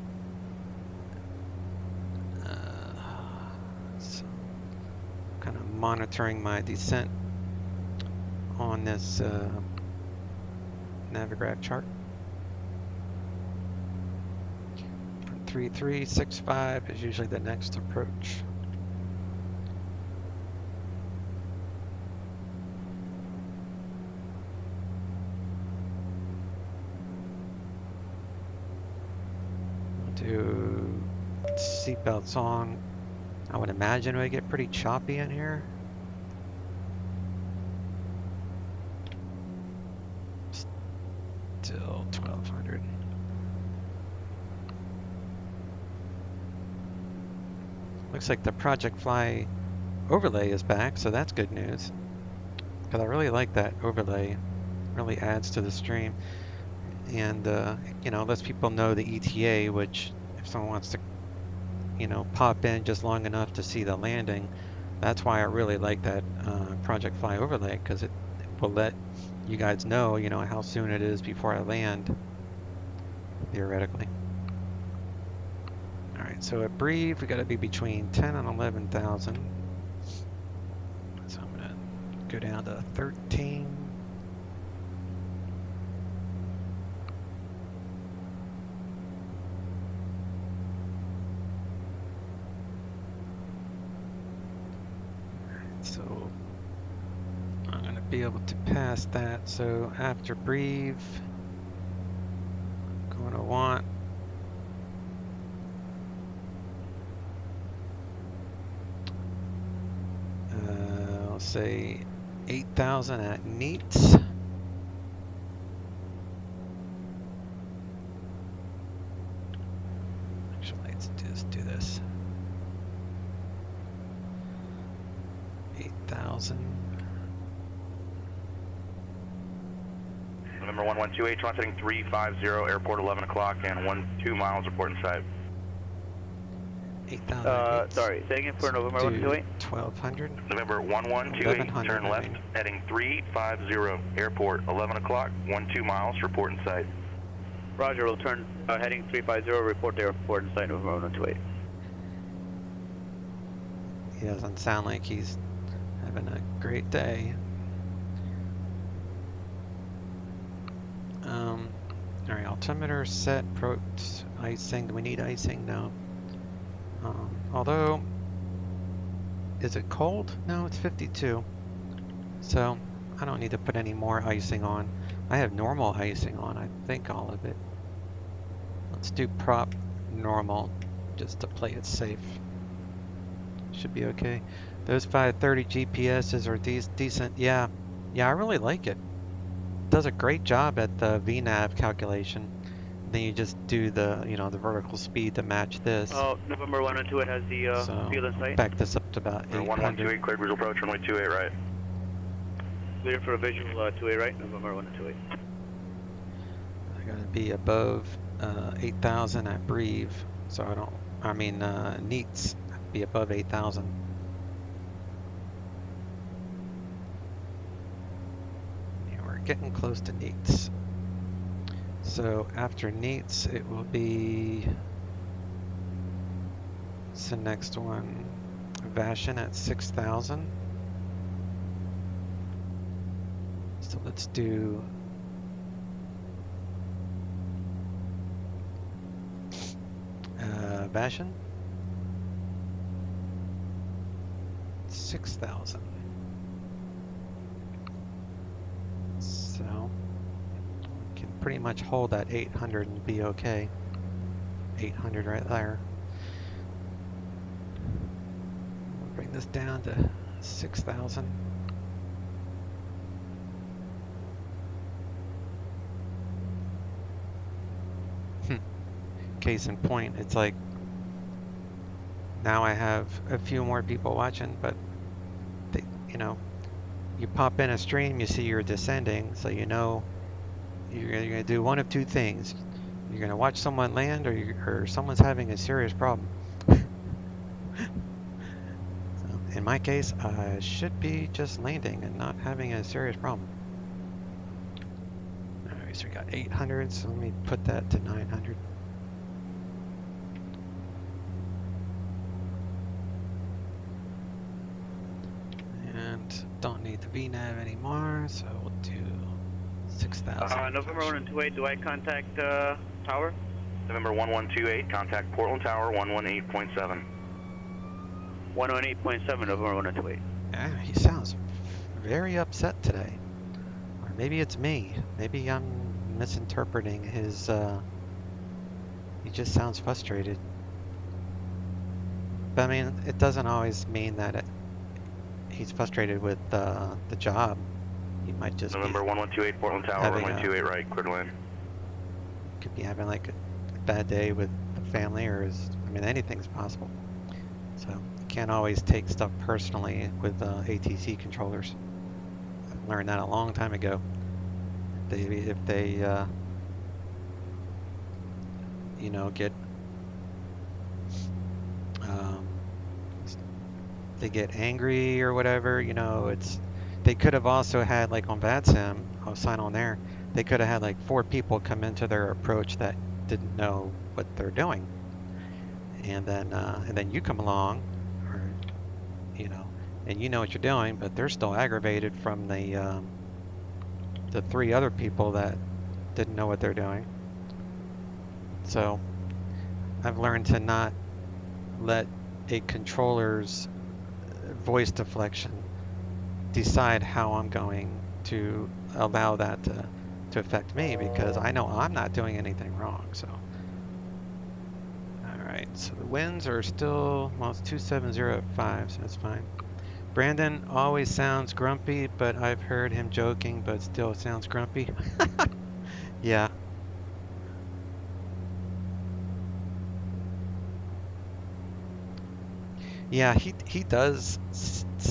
So kind of monitoring my descent on this Navigraph chart. 3365 is usually the next approach. Do seatbelts on. I would imagine we get pretty choppy in here. Still 1200. Looks like the Project Fly overlay is back, so that's good news. Because I really like that overlay. It really adds to the stream. And, you know, lets people know the ETA, which if someone wants to, you know, pop in just long enough to see the landing, that's why I really like that Project Fly overlay, because it will let you guys know, you know, how soon it is before I land, theoretically. All right, so at Breve, we got to be between 10 and 11,000. So I'm gonna go down to 13. So I'm going to be able to pass that. So after Breve, I'm going to want I'll say 8,000 at Neats. Actually, let's just do this. 8,000. November 1128, transiting 350, airport 11 o'clock and 12 miles, report inside. 8,000. Sorry, say again for November 128? 1,200. November 1128, turn left, heading 350, airport 11 o'clock, 12 miles, report inside. Roger, we'll turn heading 350, report to airport inside November 128. He doesn't sound like he's having a great day. All right, altimeter set, icing. Do we need icing? No. Although, is it cold? No, it's 52. So I don't need to put any more icing on. I have normal icing on, I think, all of it. Let's do prop normal, just to play it safe. Should be okay. Those 530 GPSs are decent. Yeah, I really like it. It does a great job at the VNAV calculation. Then you just do the, you know, the vertical speed to match this. Oh, November 128 has the So field in sight. back this up to about 800. 1128, cleared visual approach, runway 28 right. Clear for a visual 28 right, November 128. I gotta be above 8,000 at Breve, so Neats be above 8,000. Yeah, we're getting close to Neats. So after Neats, it will be, what's the next one? Vashon at 6,000. So let's do Vashon 6,000. So we can pretty much hold that 800 and be okay. 800 right there. We'll bring this down to 6,000. Case in point, it's like now I have a few more people watching, but they, you know, you pop in a stream, you see you're descending, so you know you're gonna do one of two things: you're gonna watch someone land, or someone's having a serious problem. So in my case, I should be just landing and not having a serious problem. Alright, so we got 800, so let me put that to 900. Don't need the VNAV anymore, so we'll do 6,000. November 1128, do I contact tower? November 1128, contact Portland Tower 118.7. 118.7, November 1128. Yeah, he sounds very upset today. Or maybe it's me. Maybe I'm misinterpreting his, he just sounds frustrated. But I mean, it doesn't always mean that he's frustrated with the job. He might just November 1128, Portland Tower 1128, right, clear to land. Could be having like a bad day with the family, or I mean, anything's possible. So you can't always take stuff personally with ATC controllers. I learned that a long time ago. If they you know, they get angry or whatever, you know, they could have also had, like on VADSIM, I'll sign on there, they could have had like 4 people come into their approach that didn't know what they're doing, and then you come along, or you know, and you know what you're doing, but they're still aggravated from the 3 other people that didn't know what they're doing. So I've learned to not let a controller's voice deflection decide how I'm going to allow that to affect me, because I know I'm not doing anything wrong. So alright, so the winds are still, well, it's 270 at 5, so that's fine. Brandon always sounds grumpy, but I've heard him joking, but still sounds grumpy. Yeah. Yeah, he does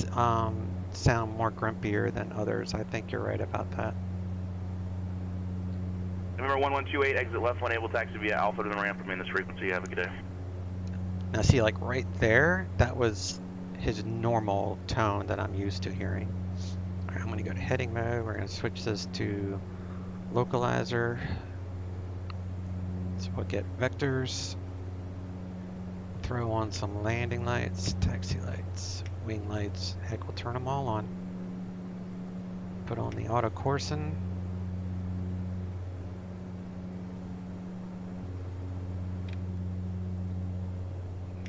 sound more grumpier than others. I think you're right about that. November 1128, exit left when able, taxi via Alpha to the ramp, remain this frequency, have a good day. Now see, like right there, that was his normal tone that I'm used to hearing. All right, I'm gonna go to heading mode. We're gonna switch this to localizer. So we'll get vectors. Throw on some landing lights, taxi lights, wing lights. Heck, we'll turn them all on. Put on the auto coursing.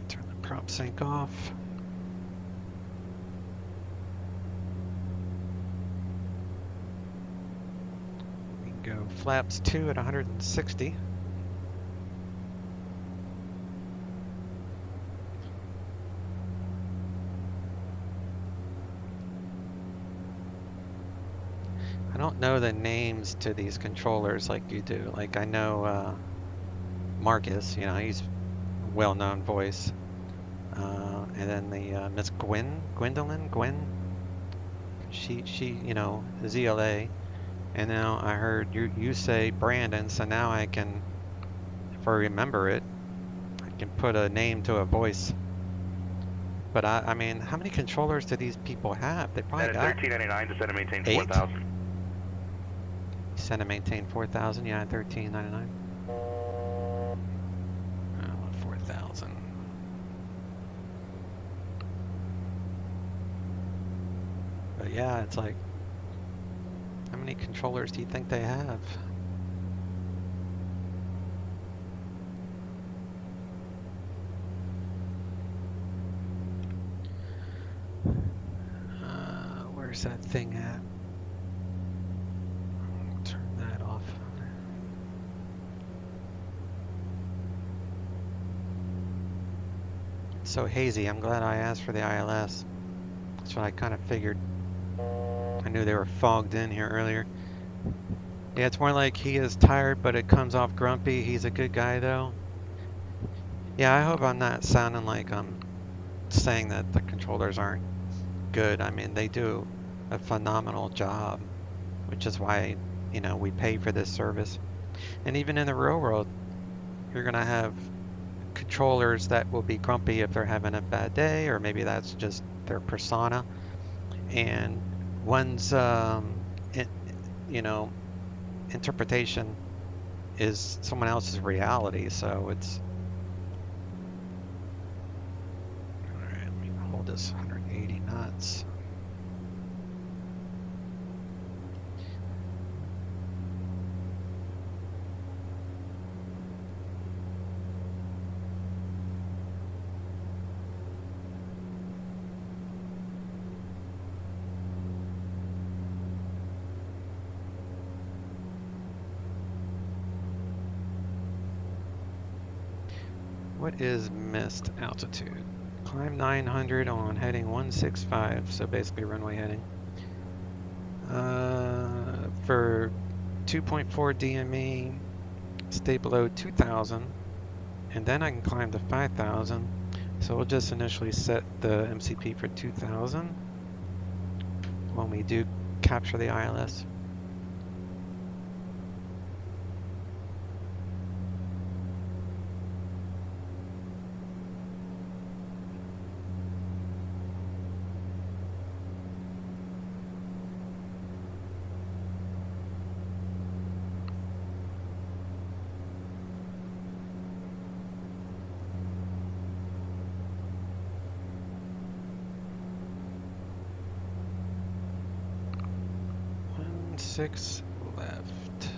Turn the prop sync off. We can go flaps 2 at 160. I don't know the names to these controllers like you do. Like I know Marcus, you know, he's a well-known voice. And then the Miss Gwendolyn, she, you know, ZLA. And now I heard you say Brandon, so now I can, if I remember it, I can put a name to a voice. But I mean, how many controllers do these people have? They probably got 1399, descend and maintain 8. 4000. Descend and maintain 4,000, yeah, 1399. Oh, 4,000. But yeah, it's like, how many controllers do you think they have? Where's that thing at? Turn that off. It's so hazy. I'm glad I asked for the ILS. That's what I kind of figured. I knew they were fogged in here earlier. Yeah, it's more like he is tired, but it comes off grumpy. He's a good guy, though. Yeah, I hope I'm not sounding like I'm saying that the controllers aren't good. I mean, they do a phenomenal job, which is why, you know, we pay for this service. And even in the real world, you're going to have controllers that will be grumpy if they're having a bad day, or maybe that's just their persona. And one's, you know, interpretation is someone else's reality. So it's, all right, let me hold this 180 knots. what is missed altitude? Climb 900 on heading 165, so basically runway heading. For 2.4 DME, stay below 2,000, and then I can climb to 5,000. So we'll just initially set the MCP for 2,000 when we do capture the ILS. Six left.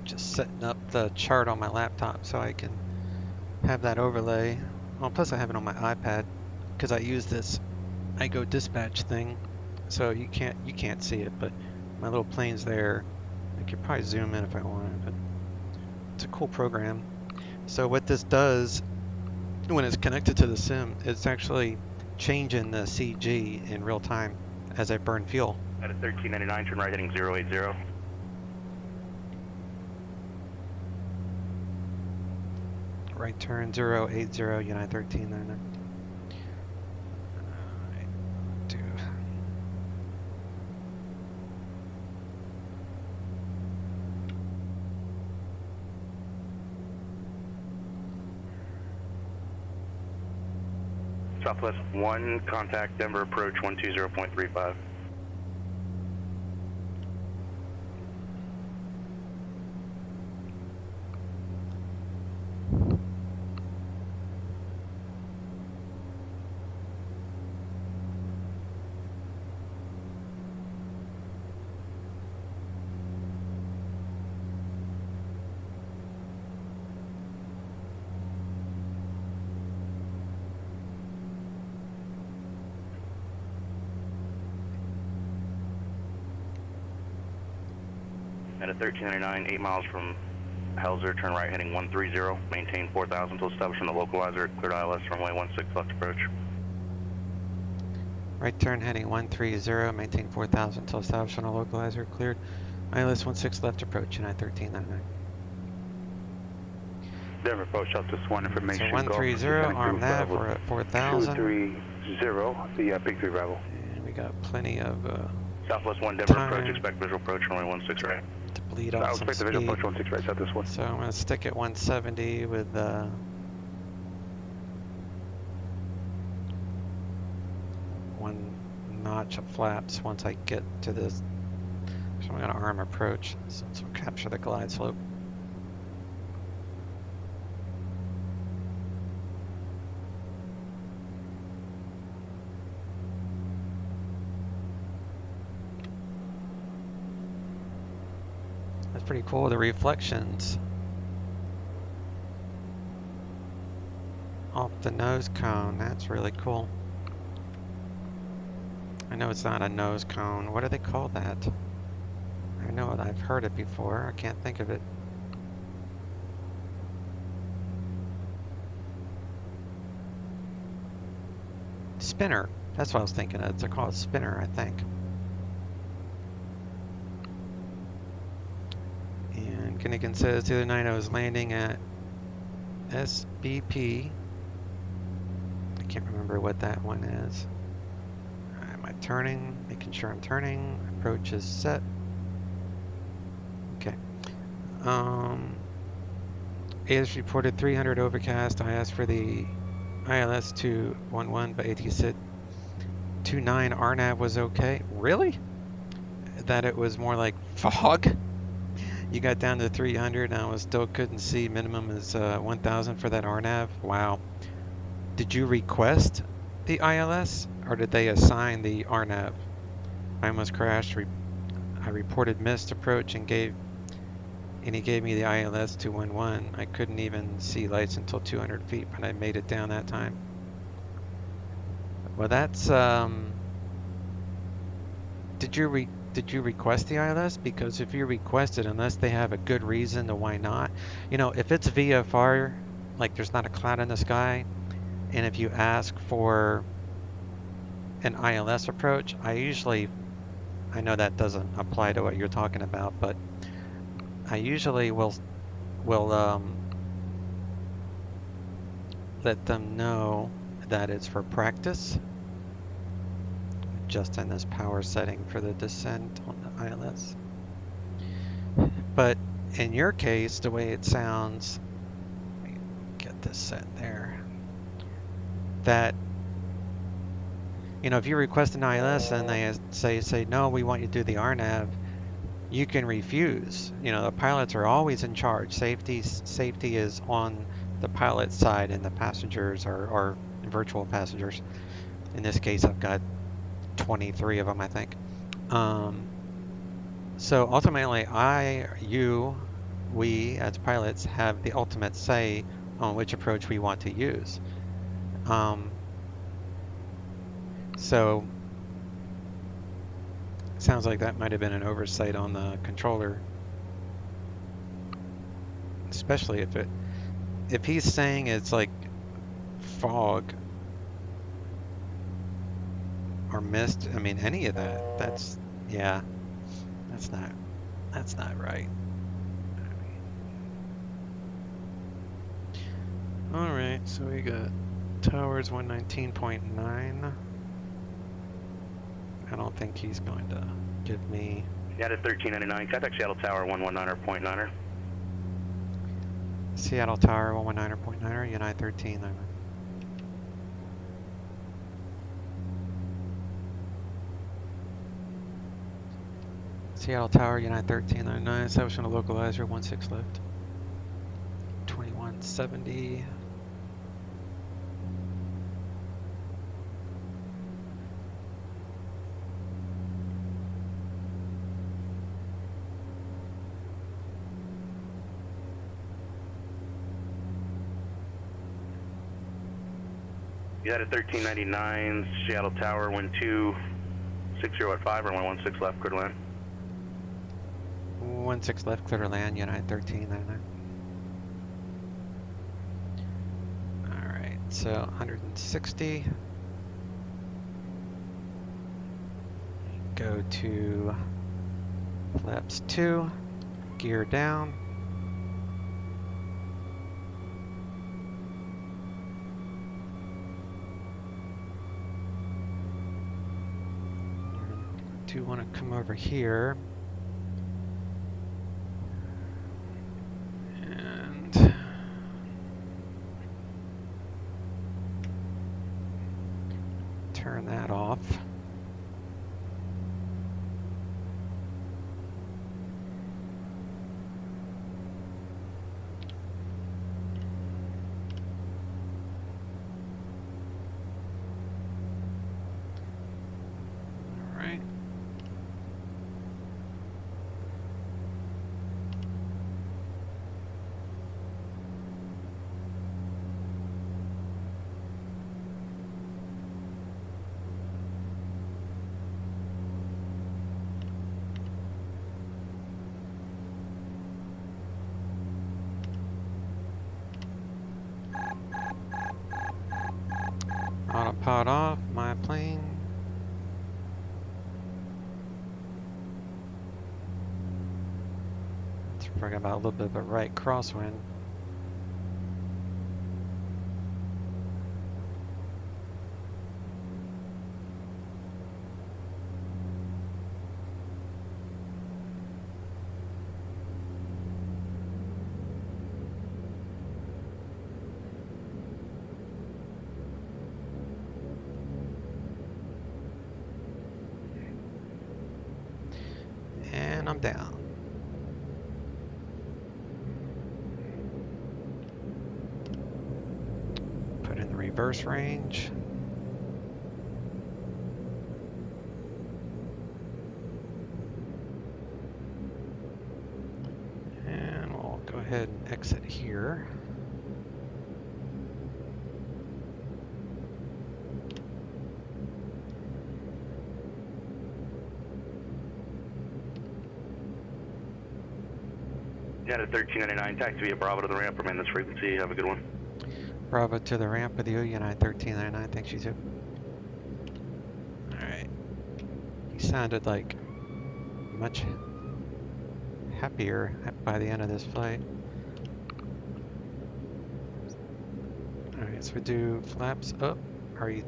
Just setting up the chart on my laptop so I can have that overlay. Well, plus I have it on my iPad because I use this IGO dispatch thing, so you can't see it, but my little plane's there. I could probably zoom in if I wanted, but it's a cool program. So what this does when it's connected to the sim, it's actually changing the CG in real time as I burn fuel. At a 1399, turn right heading 080. Right turn 080, United 1399. Southwest 1, contact Denver approach 120.35. At a 1399, 8 miles from Helzer, turn right heading 130, maintain 4,000 until established on the localizer, cleared ILS, runway 16 left approach. Right turn heading 130, maintain 4,000 until established on the localizer, cleared ILS 16 left approach, United 1399. Denver approach, Southwest 1 information. So 130, arm nav, we're at 4,000. 230, the Big 3 Bravo. And we got plenty of Southwest 1, Denver time. approach, expect visual approach, runway 16 right. To bleed off some expect the visual speed. approach 16 right, Southwest 1. So I'm going to stick at 170 with one notch of flaps once I get to this. So I'm going to arm approach, so we'll capture the glide slope. That's pretty cool, the reflections off the nose cone. That's really cool. I know it's not a nose cone. What do they call that? I know it. I've heard it before. I can't think of it. Spinner. That's what I was thinking of. They're called spinner, I think. And Kinnigan says the other night I was landing at SBP. I can't remember what that one is. Am I turning? Making sure I'm turning. Approach is set. Okay. AS reported 300 overcast. I asked for the ILS 211, but AT said 29 RNAV was okay. Really? That it was more like fog? You got down to 300 and I still couldn't see. Minimum is 1,000 for that RNAV. Wow. Did you request the ILS or did they assign the RNAV? I almost crashed. I reported missed approach and he gave me the ILS 211. I couldn't even see lights until 200 feet, but I made it down that time. Well, that's did you request the ILS? Because if you request it, unless they have a good reason to why not, you know, if it's VFR, like there's not a cloud in the sky, and if you ask for an ILS approach, I know that doesn't apply to what you're talking about, but I usually will let them know that it's for practice, just in this power setting for the descent on the ILS. But in your case, the way it sounds, let me get this set there, that, you know, if you request an ILS and they say no, we want you to do the RNAV, you can refuse. You know, the pilots are always in charge. Safety is on the pilot side, and the passengers are virtual passengers. In this case, I've got 23 of them, I think. So ultimately, we as pilots have the ultimate say on which approach we want to use. So it sounds like that might have been an oversight on the controller, especially if he's saying it's like fog or mist. I mean, any of that. That's not right. All right, so we got towers 119.9. I don't think he's going to give me. United 1399, contact Seattle Tower 119.9er. Seattle Tower 119.9er, United 1399. Seattle Tower, United 1399, establishing a localizer, 16 left. 2170. United 1399, Seattle Tower, 1260 at 5 or 116 left, clear to land. 16 left, clear to land, United 1399. Alright, so 160. Go to flaps 2, gear down. Do want to come over here and turn that off. All right. Autopilot off, my plane. Let's bring about a little bit of a right crosswind. And I'm down. Put in the reverse range. ahead and exit here. United 1399, taxi via Bravo to the ramp, remain this frequency, have a good one. Bravo to the ramp with you, United 1399, thanks you too. Alright. He sounded like much happier by the end of this flight. Alright, so we do flaps up. Are you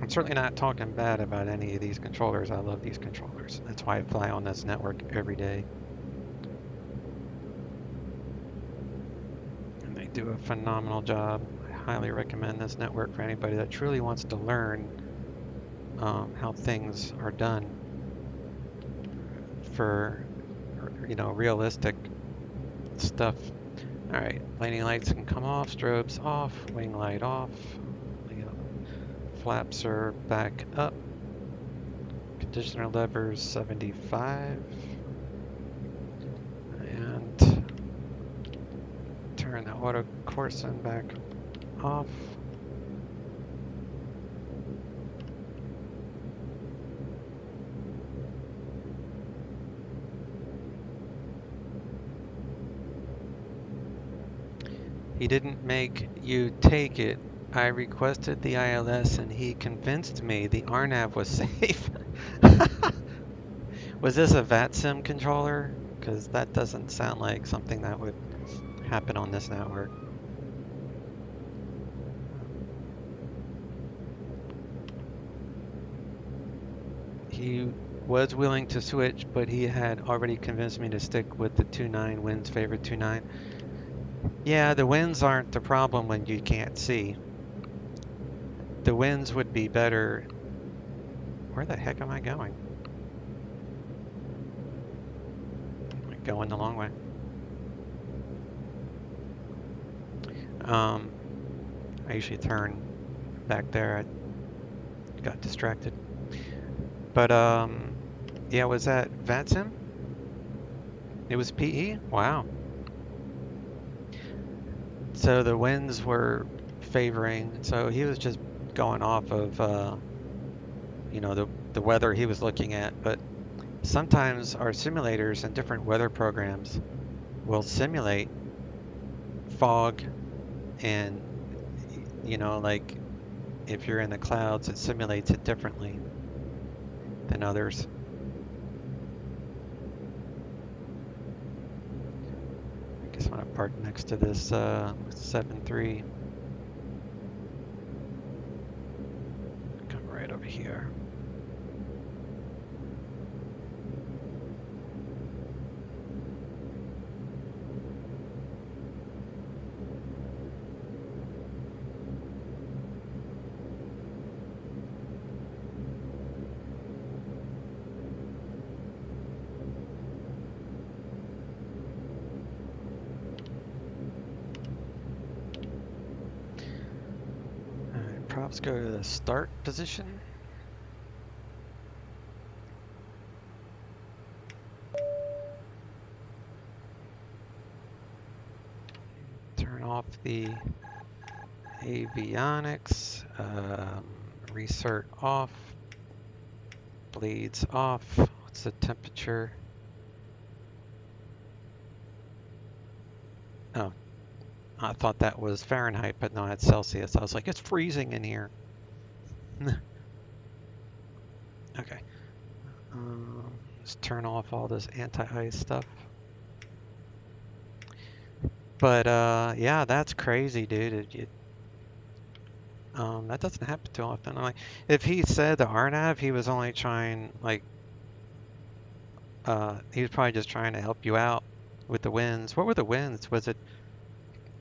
I'm certainly not talking bad about any of these controllers. I love these controllers. That's why I fly on this network every day. And they do a phenomenal job. I highly recommend this network for anybody that truly wants to learn how things are done for, you know, realistic stuff. All right, landing lights can come off, strobes off, wing light off. Flaps are back up. Conditioner levers 75. And turn the auto Corson back off. He didn't make you take it. I requested the ILS and he convinced me the RNAV was safe. Was this a VATSIM controller? Because that doesn't sound like something that would happen on this network. He was willing to switch, but he had already convinced me to stick with the 2.9, wind's favorite 2.9. Yeah, the winds aren't the problem when you can't see. The winds would be better. Where the heck am I going? I'm going the long way. I usually turn back there. I got distracted. But yeah, was that VATSIM? It was PE? Wow. So the winds were favoring, so he was just going off of, you know, the weather he was looking at. But sometimes our simulators and different weather programs will simulate fog, and, you know, like if you're in the clouds, it simulates it differently than others. I guess I'm gonna park next to this 7.3. Come right over here. Props go to the start position. Turn off the avionics. Recert off. Bleeds off. What's the temperature? Oh. I thought that was Fahrenheit, but no, it's Celsius. I was like, it's freezing in here. Okay. Just turn off all this anti-ice stuff. But yeah, that's crazy, dude. That doesn't happen too often. Like, if he said the RNAV, he was only trying, like, he was probably just trying to help you out with the winds. What were the winds? Was it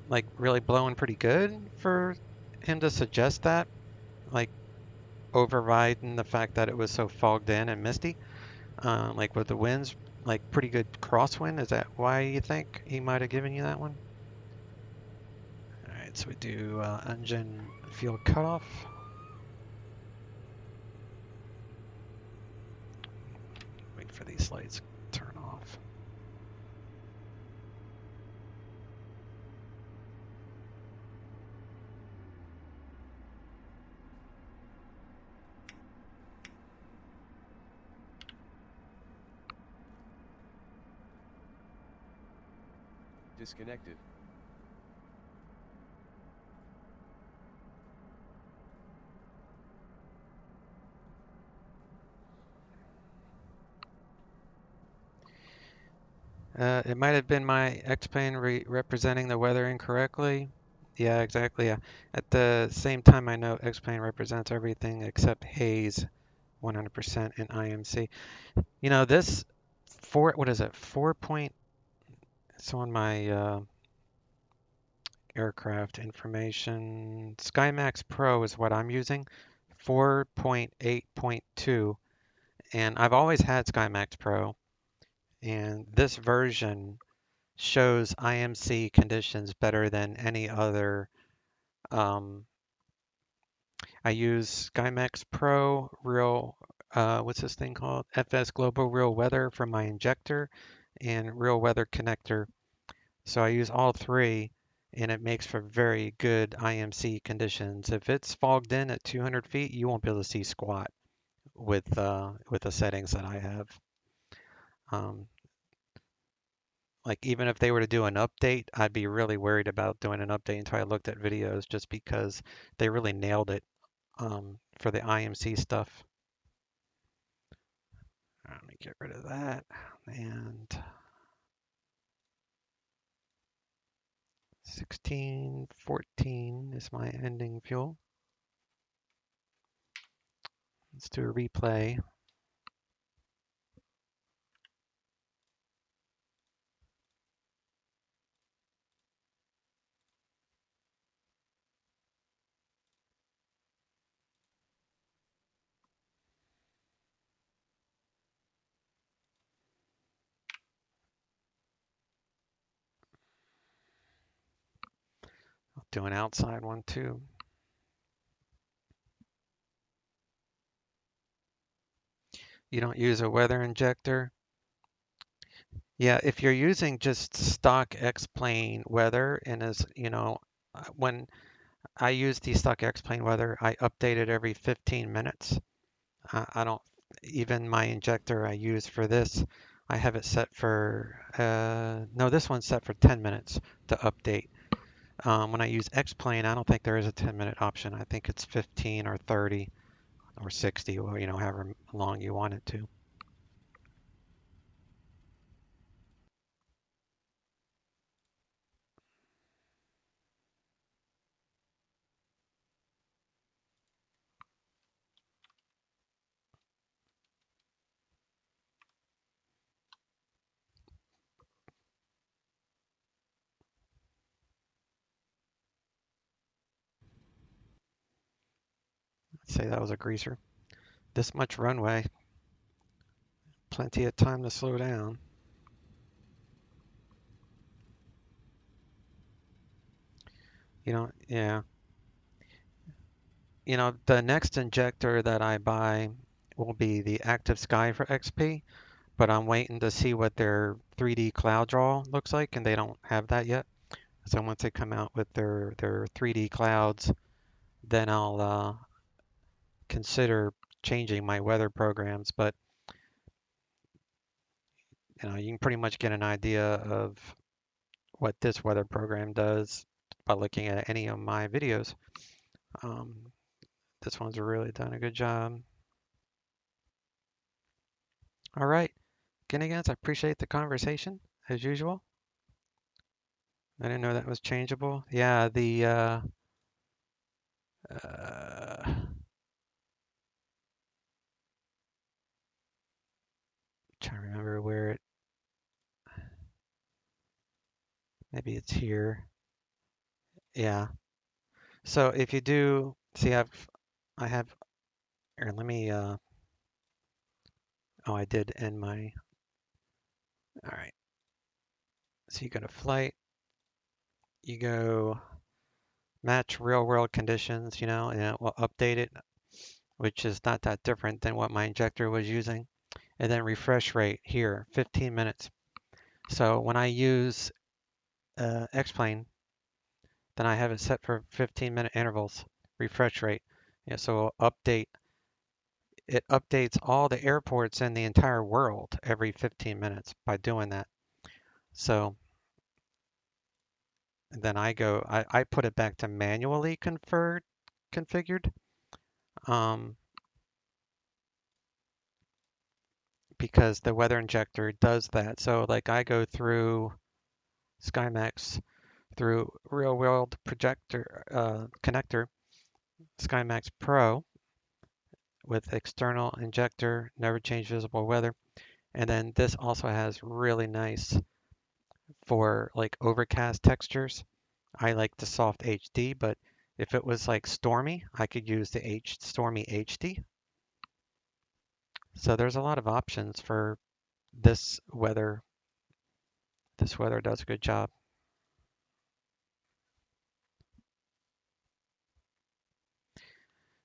like really blowing pretty good for him to suggest that, like overriding the fact that it was so fogged in and misty? Like with the winds, like pretty good crosswind. Is that why you think he might have given you that one? All right, so we do engine fuel cutoff. Wait for these lights to turn off. disconnected. It might have been my X-plane representing the weather incorrectly. Yeah, exactly. Yeah. At the same time, I know X-plane represents everything except haze 100% in IMC. You know, this what is it? 4 point, it's on my aircraft information. SkyMax Pro is what I'm using, 4.8.2. And I've always had SkyMax Pro, and this version shows IMC conditions better than any other. I use SkyMax Pro, what's this thing called? FS Global Real Weather for my injector and Real Weather connector. So I use all three, and it makes for very good IMC conditions. If it's fogged in at 200 feet, you won't be able to see squat with the settings that I have. Like even if they were to do an update, I'd be really worried about doing an update until I looked at videos, just because they really nailed it for the IMC stuff. Let me get rid of that. And 1614 is my ending fuel. Let's do a replay. I'll do an outside one too. You don't use a weather injector? Yeah, if you're using just stock X-plane weather, and when I use the stock X-plane weather, I update it every 15 minutes. I don't, even my injector I use for this, I have it set for, no, this one's set for 10 minutes to update. When I use X-plane, I don't think there is a 10-minute option. I think it's 15 or 30 or 60, or, however long you want it to. Let's say that was a greaser. This much runway, plenty of time to slow down. Yeah. The next injector that I buy will be the Active Sky for XP, but I'm waiting to see what their 3D cloud draw looks like, and they don't have that yet. So once they come out with their 3D clouds, then I'll consider changing my weather programs. But you can pretty much get an idea of what this weather program does by looking at any of my videos. This one's really done a good job. All right, Guinea-Gans, I appreciate the conversation as usual. I didn't know that was changeable. Yeah, the trying to remember where it. Maybe it's here. Yeah. So if you do see, I have. Here, let me. Oh, I did end my. All right. So you go to flight. You go match real world conditions, and it will update it, which is not that different than what my injector was using. And then refresh rate here, 15 minutes. So when I use X-plane, then I have it set for 15-minute intervals, refresh rate. Yeah, so it updates all the airports in the entire world every 15 minutes by doing that. So then I put it back to manually configured. Because the weather injector does that. So like I go through SkyMax through real world projector connector, SkyMax Pro with external injector, never change visible weather. And then this also has really nice for like overcast textures. I like the soft HD, but if it was like stormy, I could use the stormy HD. So there's a lot of options for this weather. This weather does a good job.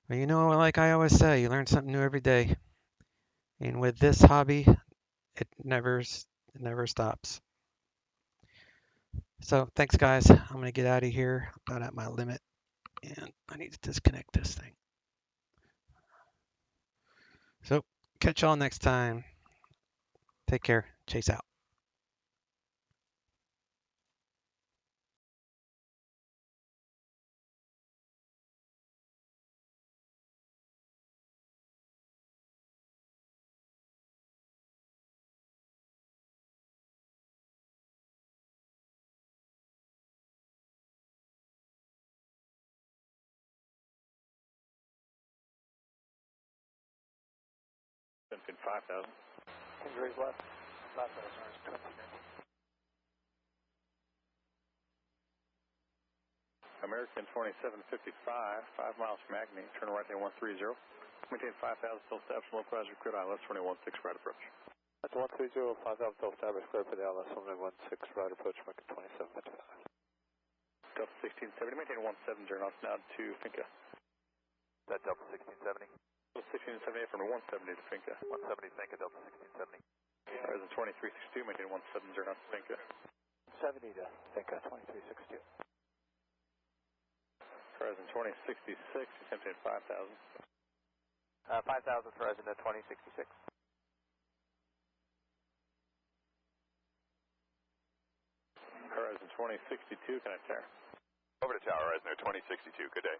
Well, you know, like I always say, you learn something new every day. And with this hobby, it never stops. So thanks, guys. I'm going to get out of here. About at my limit. And I need to disconnect this thing. So catch y'all next time. Take care. Chase out. Pin 5000. Raise left. 5,000. American 2755, 5 miles from Agni, turn right there 130. Maintain 5,000 still established, localizer, cleared ILS 2116, right approach. That's 130, 5,000 still established, cleared for the ILS 2116, right approach, American 2755. Delta 1670, maintain 170 knots now to Finca. That Delta 1670? Delta 1670 from 170 to Finca. 170 Finca, Delta 1670. Horizon 2362, maintain 170 knots to Finca. 70 to Finca, 2362. Horizon 2066, maintain 5,000. 5,000 for Horizon 2066. Horizon 2062, connect there. Over to tower, Horizon 2062, good day.